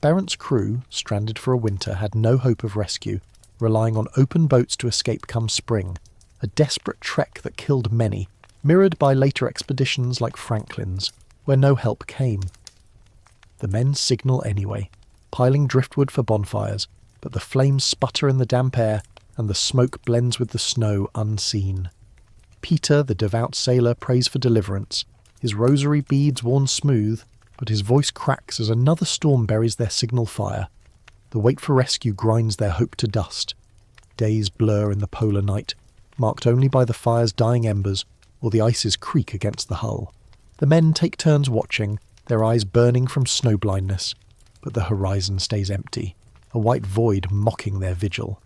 Barents' crew, stranded for a winter, had no hope of rescue, relying on open boats to escape come spring, a desperate trek that killed many, mirrored by later expeditions like Franklin's, where no help came. The men signal anyway, piling driftwood for bonfires, but the flames sputter in the damp air, and the smoke blends with the snow unseen. Peter, the devout sailor, prays for deliverance, his rosary beads worn smooth, but his voice cracks as another storm buries their signal fire. The wait for rescue grinds their hope to dust. Days blur in the polar night, marked only by the fire's dying embers or the ice's creak against the hull. The men take turns watching, their eyes burning from snow blindness, but the horizon stays empty, a white void mocking their vigil.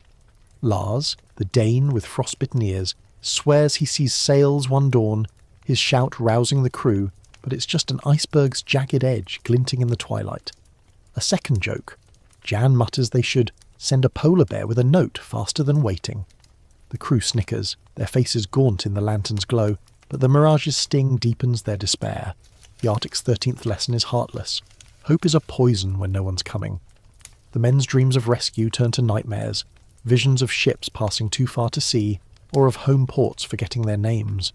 Lars, the Dane with frostbitten ears, swears he sees sails one dawn, his shout rousing the crew, but it's just an iceberg's jagged edge glinting in the twilight. A second joke. Jan mutters they should send a polar bear with a note faster than waiting. The crew snickers, their faces gaunt in the lantern's glow, but the mirage's sting deepens their despair. The Arctic's 13th lesson is heartless. Hope is a poison when no one's coming. The men's dreams of rescue turn to nightmares, visions of ships passing too far to sea, or of home ports forgetting their names.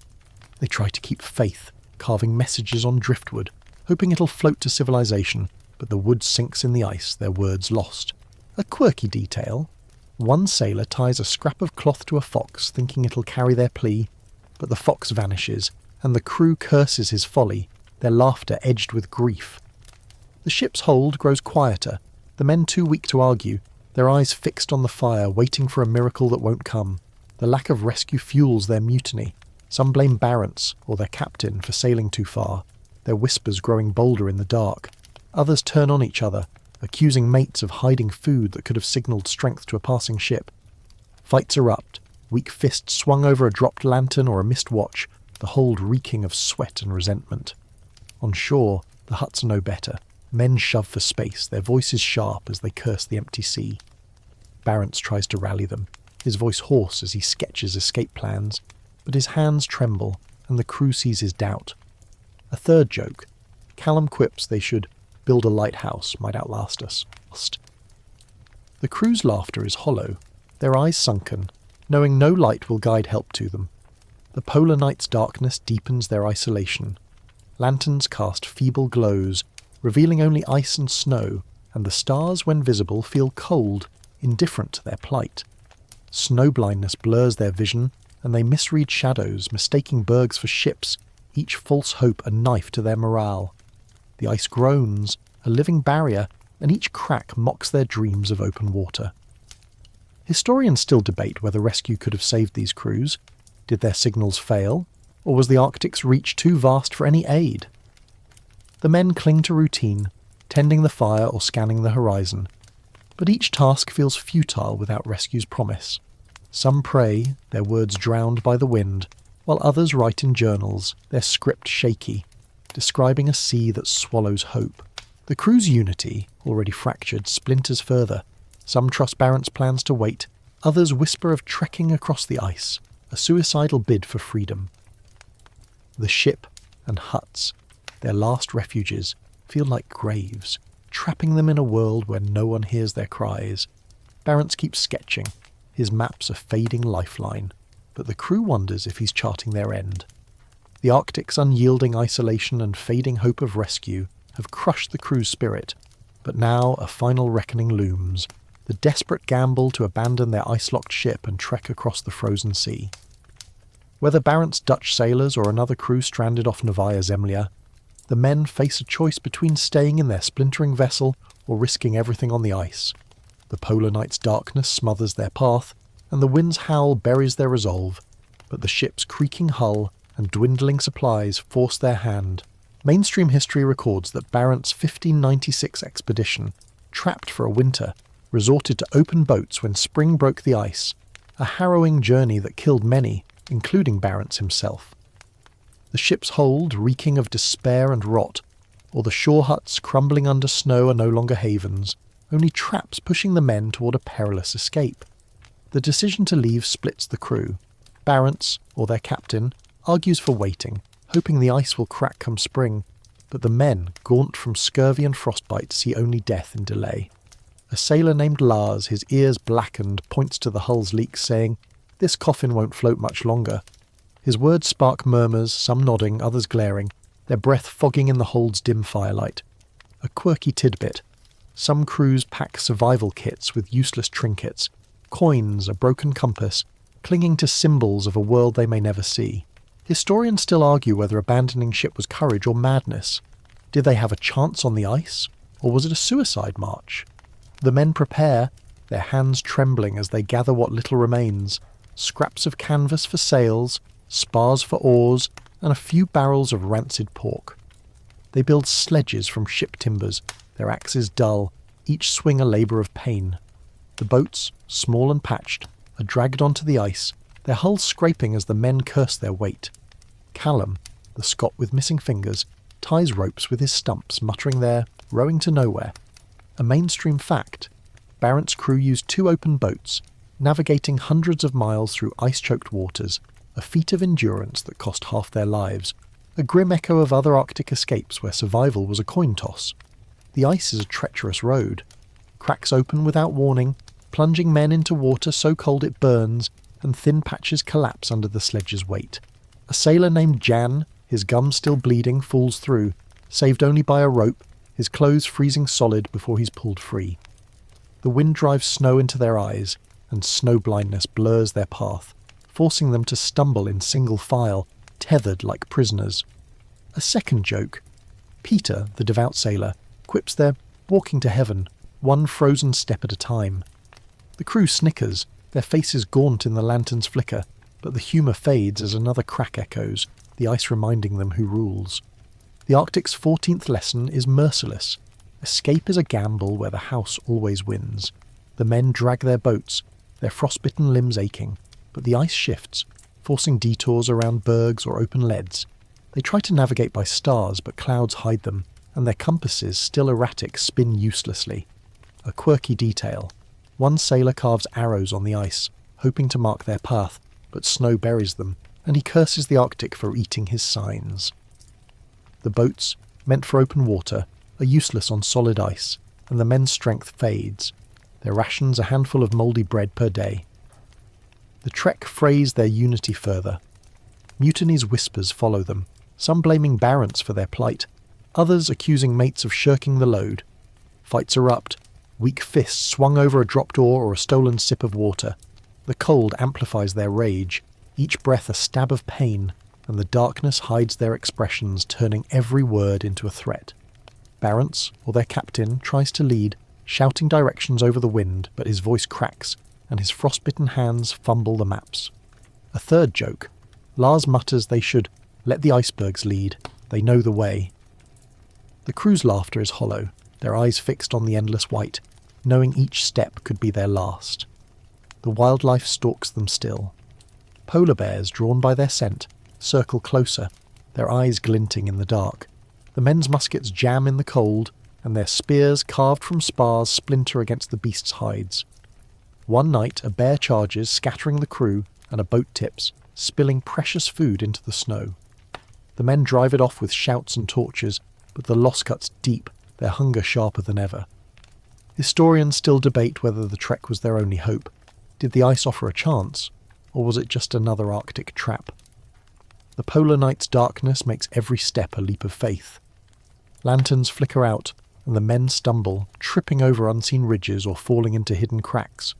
They try to keep faith, carving messages on driftwood, hoping it'll float to civilization, but the wood sinks in the ice, their words lost. A quirky detail. One sailor ties a scrap of cloth to a fox, thinking it'll carry their plea, but the fox vanishes, and the crew curses his folly, their laughter edged with grief. The ship's hold grows quieter, the men too weak to argue, their eyes fixed on the fire, waiting for a miracle that won't come. The lack of rescue fuels their mutiny. Some blame Barents or their captain for sailing too far, their whispers growing bolder in the dark. Others turn on each other, accusing mates of hiding food that could have signalled strength to a passing ship. Fights erupt, weak fists swung over a dropped lantern or a missed watch, the hold reeking of sweat and resentment. On shore, the huts are no better. Men shove for space, their voices sharp as they curse the empty sea. Barents tries to rally them, his voice hoarse as he sketches escape plans, but his hands tremble, and the crew sees his doubt. A third joke. Callum quips they should build a lighthouse, might outlast us. The crew's laughter is hollow, their eyes sunken, knowing no light will guide help to them. The polar night's darkness deepens their isolation. Lanterns cast feeble glows, revealing only ice and snow, and the stars, when visible, feel cold, indifferent to their plight. Snow blindness blurs their vision, and they misread shadows, mistaking bergs for ships, each false hope a knife to their morale. The ice groans, a living barrier, and each crack mocks their dreams of open water. Historians still debate whether rescue could have saved these crews. Did their signals fail, or was the Arctic's reach too vast for any aid? The men cling to routine, tending the fire or scanning the horizon, but each task feels futile without rescue's promise. Some pray, their words drowned by the wind, while others write in journals, their script shaky, describing a sea that swallows hope. The crew's unity, already fractured, splinters further. Some trust Barents' plans to wait, others whisper of trekking across the ice, a suicidal bid for freedom. The ship and huts, their last refuges, feel like graves, trapping them in a world where no one hears their cries. Barents keeps sketching, his maps a fading lifeline, but the crew wonders if he's charting their end. The Arctic's unyielding isolation and fading hope of rescue have crushed the crew's spirit, but now a final reckoning looms, the desperate gamble to abandon their ice-locked ship and trek across the frozen sea. Whether Barents' Dutch sailors or another crew stranded off Novaya Zemlya, the men face a choice between staying in their splintering vessel or risking everything on the ice. The polar night's darkness smothers their path, and the wind's howl buries their resolve, but the ship's creaking hull and dwindling supplies force their hand. Mainstream history records that Barents' 1596 expedition, trapped for a winter, resorted to open boats when spring broke the ice, a harrowing journey that killed many, including Barents himself. The ship's hold reeking of despair and rot, or the shore huts crumbling under snow are no longer havens, only traps pushing the men toward a perilous escape. The decision to leave splits the crew. Barents, or their captain, argues for waiting, hoping the ice will crack come spring, but the men, gaunt from scurvy and frostbite, see only death in delay. A sailor named Lars, his ears blackened, points to the hull's leaks, saying, "This coffin won't float much longer." His words spark murmurs, some nodding, others glaring, their breath fogging in the hold's dim firelight. A quirky tidbit. Some crews pack survival kits with useless trinkets, coins, a broken compass, clinging to symbols of a world they may never see. Historians still argue whether abandoning ship was courage or madness. Did they have a chance on the ice, or was it a suicide march? The men prepare, their hands trembling as they gather what little remains, scraps of canvas for sails, spars for oars, and a few barrels of rancid pork. They build sledges from ship timbers, their axes dull, each swing a labour of pain. The boats, small and patched, are dragged onto the ice, their hulls scraping as the men curse their weight. Callum, the Scot with missing fingers, ties ropes with his stumps, muttering there, rowing to nowhere. A mainstream fact. Barents' crew used 2 open boats, navigating hundreds of miles through ice-choked waters, a feat of endurance that cost half their lives, a grim echo of other Arctic escapes where survival was a coin toss. The ice is a treacherous road. Cracks open without warning, plunging men into water so cold it burns, and thin patches collapse under the sledge's weight. A sailor named Jan, his gums still bleeding, falls through, saved only by a rope, his clothes freezing solid before he's pulled free. The wind drives snow into their eyes, and snow blindness blurs their path, forcing them to stumble in single file, tethered like prisoners. A second joke. Peter, the devout sailor, quips they're walking to heaven, one frozen step at a time. The crew snickers, their faces gaunt in the lantern's flicker, but the humour fades as another crack echoes, the ice reminding them who rules. The Arctic's 14th lesson is merciless. Escape is a gamble where the house always wins. The men drag their boats, their frostbitten limbs aching, but the ice shifts, forcing detours around bergs or open leads. They try to navigate by stars, but clouds hide them, and their compasses, still erratic, spin uselessly. A quirky detail. One sailor carves arrows on the ice, hoping to mark their path, but snow buries them, and he curses the Arctic for eating his signs. The boats, meant for open water, are useless on solid ice, and the men's strength fades. Their rations a handful of mouldy bread per day. The trek frays their unity further. Mutiny's whispers follow them, some blaming Barents for their plight, others accusing mates of shirking the load. Fights erupt, weak fists swung over a dropped oar or a stolen sip of water. The cold amplifies their rage, each breath a stab of pain, and the darkness hides their expressions, turning every word into a threat. Barents, or their captain, tries to lead, shouting directions over the wind, but his voice cracks, and his frostbitten hands fumble the maps. A third joke. Lars mutters they should let the icebergs lead, they know the way. The crew's laughter is hollow, their eyes fixed on the endless white, knowing each step could be their last. The wildlife stalks them still. Polar bears, drawn by their scent, circle closer, their eyes glinting in the dark. The men's muskets jam in the cold, and their spears carved from spars splinter against the beasts' hides. One night a bear charges, scattering the crew, and a boat tips, spilling precious food into the snow. The men drive it off with shouts and torches, but the loss cuts deep, their hunger sharper than ever. Historians still debate whether the trek was their only hope. Did the ice offer a chance, or was it just another Arctic trap? The polar night's darkness makes every step a leap of faith. Lanterns flicker out, and the men stumble, tripping over unseen ridges or falling into hidden cracks.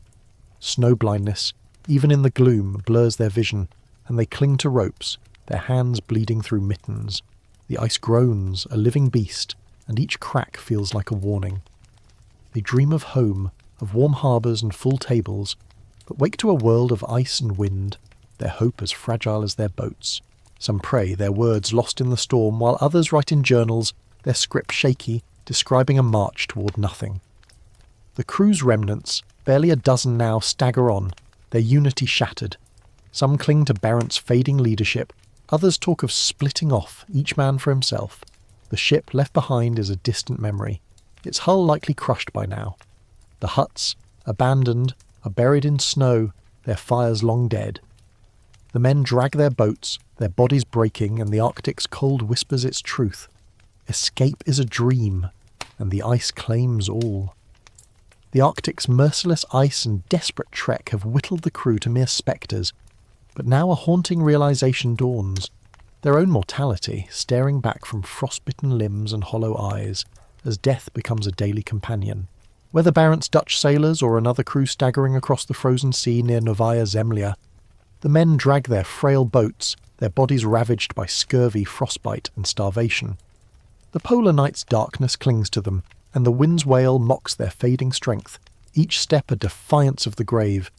Snow blindness, even in the gloom, blurs their vision, and they cling to ropes, their hands bleeding through mittens. The ice groans, a living beast, and each crack feels like a warning. They dream of home, of warm harbours and full tables, but wake to a world of ice and wind, their hope as fragile as their boats. Some pray, their words lost in the storm, while others write in journals, their script shaky, describing a march toward nothing. The crew's remnants, barely a dozen now, stagger on, their unity shattered. Some cling to Barents' fading leadership, others talk of splitting off, each man for himself. The ship left behind is a distant memory, its hull likely crushed by now. The huts, abandoned, are buried in snow, their fires long dead. The men drag their boats, their bodies breaking, and the Arctic's cold whispers its truth. Escape is a dream, and the ice claims all. The Arctic's merciless ice and desperate trek have whittled the crew to mere spectres, but now a haunting realization dawns. Their own mortality, staring back from frostbitten limbs and hollow eyes, as death becomes a daily companion. Whether Barents' Dutch sailors or another crew staggering across the frozen sea near Novaya Zemlya, the men drag their frail boats, their bodies ravaged by scurvy, frostbite and starvation. The polar night's darkness clings to them, and the wind's wail mocks their fading strength, each step a defiance of the grave.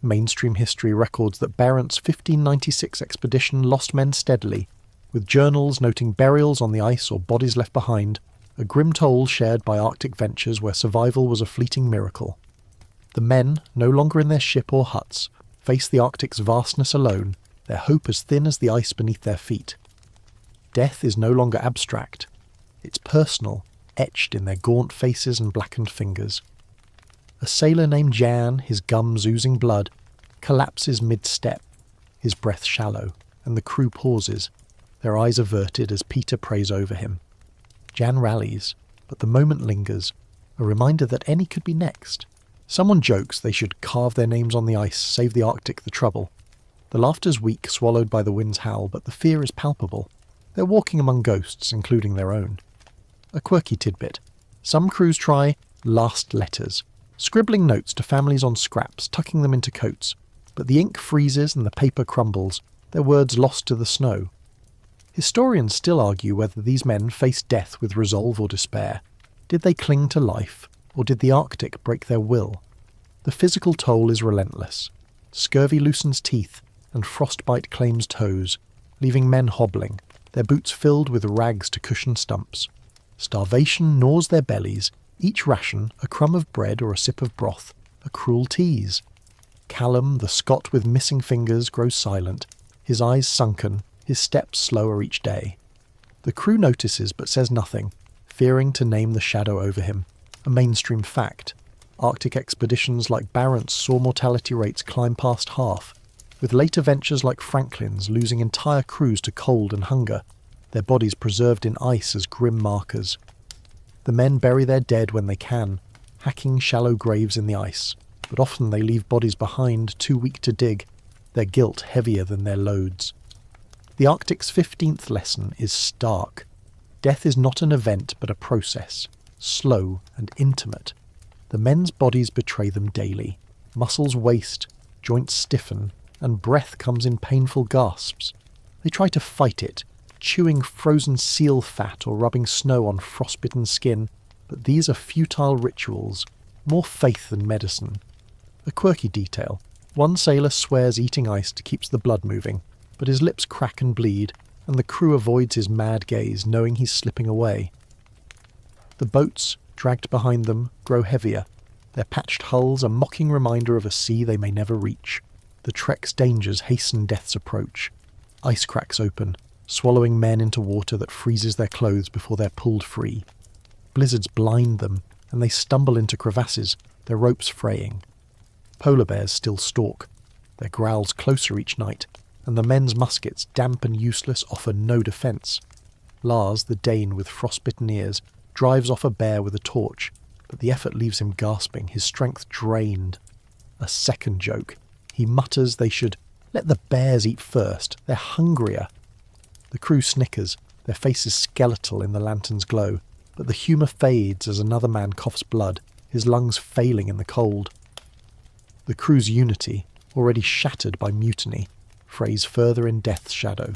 Mainstream history records that Barents' 1596 expedition lost men steadily, with journals noting burials on the ice or bodies left behind, a grim toll shared by Arctic ventures where survival was a fleeting miracle. The men, no longer in their ship or huts, face the Arctic's vastness alone, their hope as thin as the ice beneath their feet. Death is no longer abstract. It's personal, etched in their gaunt faces and blackened fingers. A sailor named Jan, his gums oozing blood, collapses mid-step, his breath shallow, and the crew pauses, their eyes averted as Peter prays over him. Jan rallies, but the moment lingers, a reminder that any could be next. Someone jokes they should carve their names on the ice, save the Arctic the trouble. The laughter's weak, swallowed by the wind's howl, but the fear is palpable. They're walking among ghosts, including their own. A quirky tidbit. Some crews try last letters, scribbling notes to families on scraps, tucking them into coats. But the ink freezes and the paper crumbles, their words lost to the snow. Historians still argue whether these men faced death with resolve or despair. Did they cling to life, or did the Arctic break their will? The physical toll is relentless. Scurvy loosens teeth, and frostbite claims toes, leaving men hobbling, their boots filled with rags to cushion stumps. Starvation gnaws their bellies, each ration, a crumb of bread or a sip of broth, a cruel tease. Callum, the Scot with missing fingers, grows silent, his eyes sunken, his steps slower each day. The crew notices but says nothing, fearing to name the shadow over him, a mainstream fact. Arctic expeditions like Barents saw mortality rates climb past half, with later ventures like Franklin's losing entire crews to cold and hunger, their bodies preserved in ice as grim markers. The men bury their dead when they can, hacking shallow graves in the ice, but often they leave bodies behind too weak to dig, their guilt heavier than their loads. The Arctic's 15th lesson is stark. Death is not an event but a process, slow and intimate. The men's bodies betray them daily. Muscles waste, joints stiffen, and breath comes in painful gasps. They try to fight it, chewing frozen seal fat or rubbing snow on frostbitten skin, but these are futile rituals, more faith than medicine. A quirky detail. One sailor swears eating ice keeps the blood moving, but his lips crack and bleed, and the crew avoids his mad gaze, knowing he's slipping away. The boats, dragged behind them, grow heavier, their patched hulls a mocking reminder of a sea they may never reach. The trek's dangers hasten death's approach. Ice cracks open, swallowing men into water that freezes their clothes before they're pulled free. Blizzards blind them, and they stumble into crevasses, their ropes fraying. Polar bears still stalk, their growls closer each night, and the men's muskets, damp and useless, offer no defence. Lars, the Dane with frostbitten ears, drives off a bear with a torch, but the effort leaves him gasping, his strength drained. A second joke. He mutters they should let the bears eat first, they're hungrier. The crew snickers, their faces skeletal in the lantern's glow, but the humour fades as another man coughs blood, his lungs failing in the cold. The crew's unity, already shattered by mutiny, frays further in death's shadow.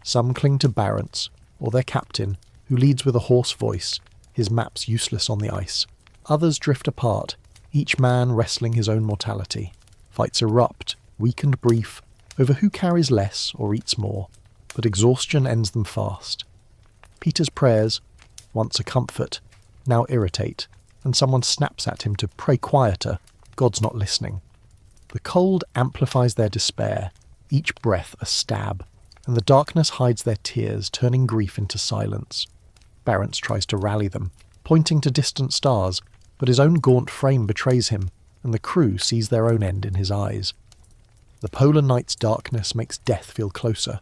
Some cling to Barents, or their captain, who leads with a hoarse voice, his maps useless on the ice. Others drift apart, each man wrestling his own mortality. Fights erupt, weak and brief, over who carries less or eats more, but exhaustion ends them fast. Peter's prayers, once a comfort, now irritate, and someone snaps at him to pray quieter. God's not listening. The cold amplifies their despair, each breath a stab, and the darkness hides their tears, turning grief into silence. Barents tries to rally them, pointing to distant stars, but his own gaunt frame betrays him, and the crew sees their own end in his eyes. The polar night's darkness makes death feel closer.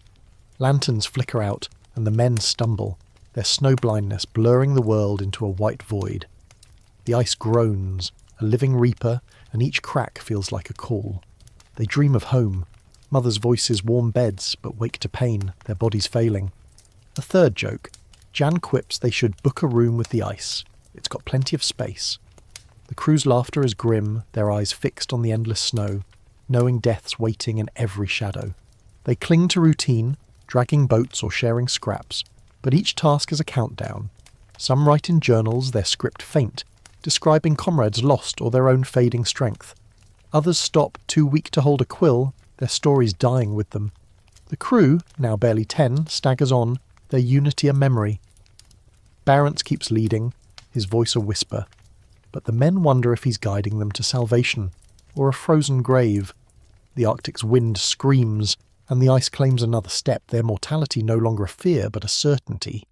Lanterns flicker out, and the men stumble, their snow-blindness blurring the world into a white void. The ice groans, a living reaper, and each crack feels like a call. They dream of home, mothers' voices warm beds, but wake to pain, their bodies failing. A third joke. Jan quips they should book a room with the ice. It's got plenty of space. The crew's laughter is grim, their eyes fixed on the endless snow, knowing death's waiting in every shadow. They cling to routine, dragging boats or sharing scraps, but each task is a countdown. Some write in journals, their script faint, describing comrades lost or their own fading strength. Others stop, too weak to hold a quill, their stories dying with them. The crew, now barely 10, staggers on, their unity a memory. Barents keeps leading, his voice a whisper, but the men wonder if he's guiding them to salvation, or a frozen grave. The Arctic's wind screams, and the ice claims another step, their mortality no longer a fear but a certainty.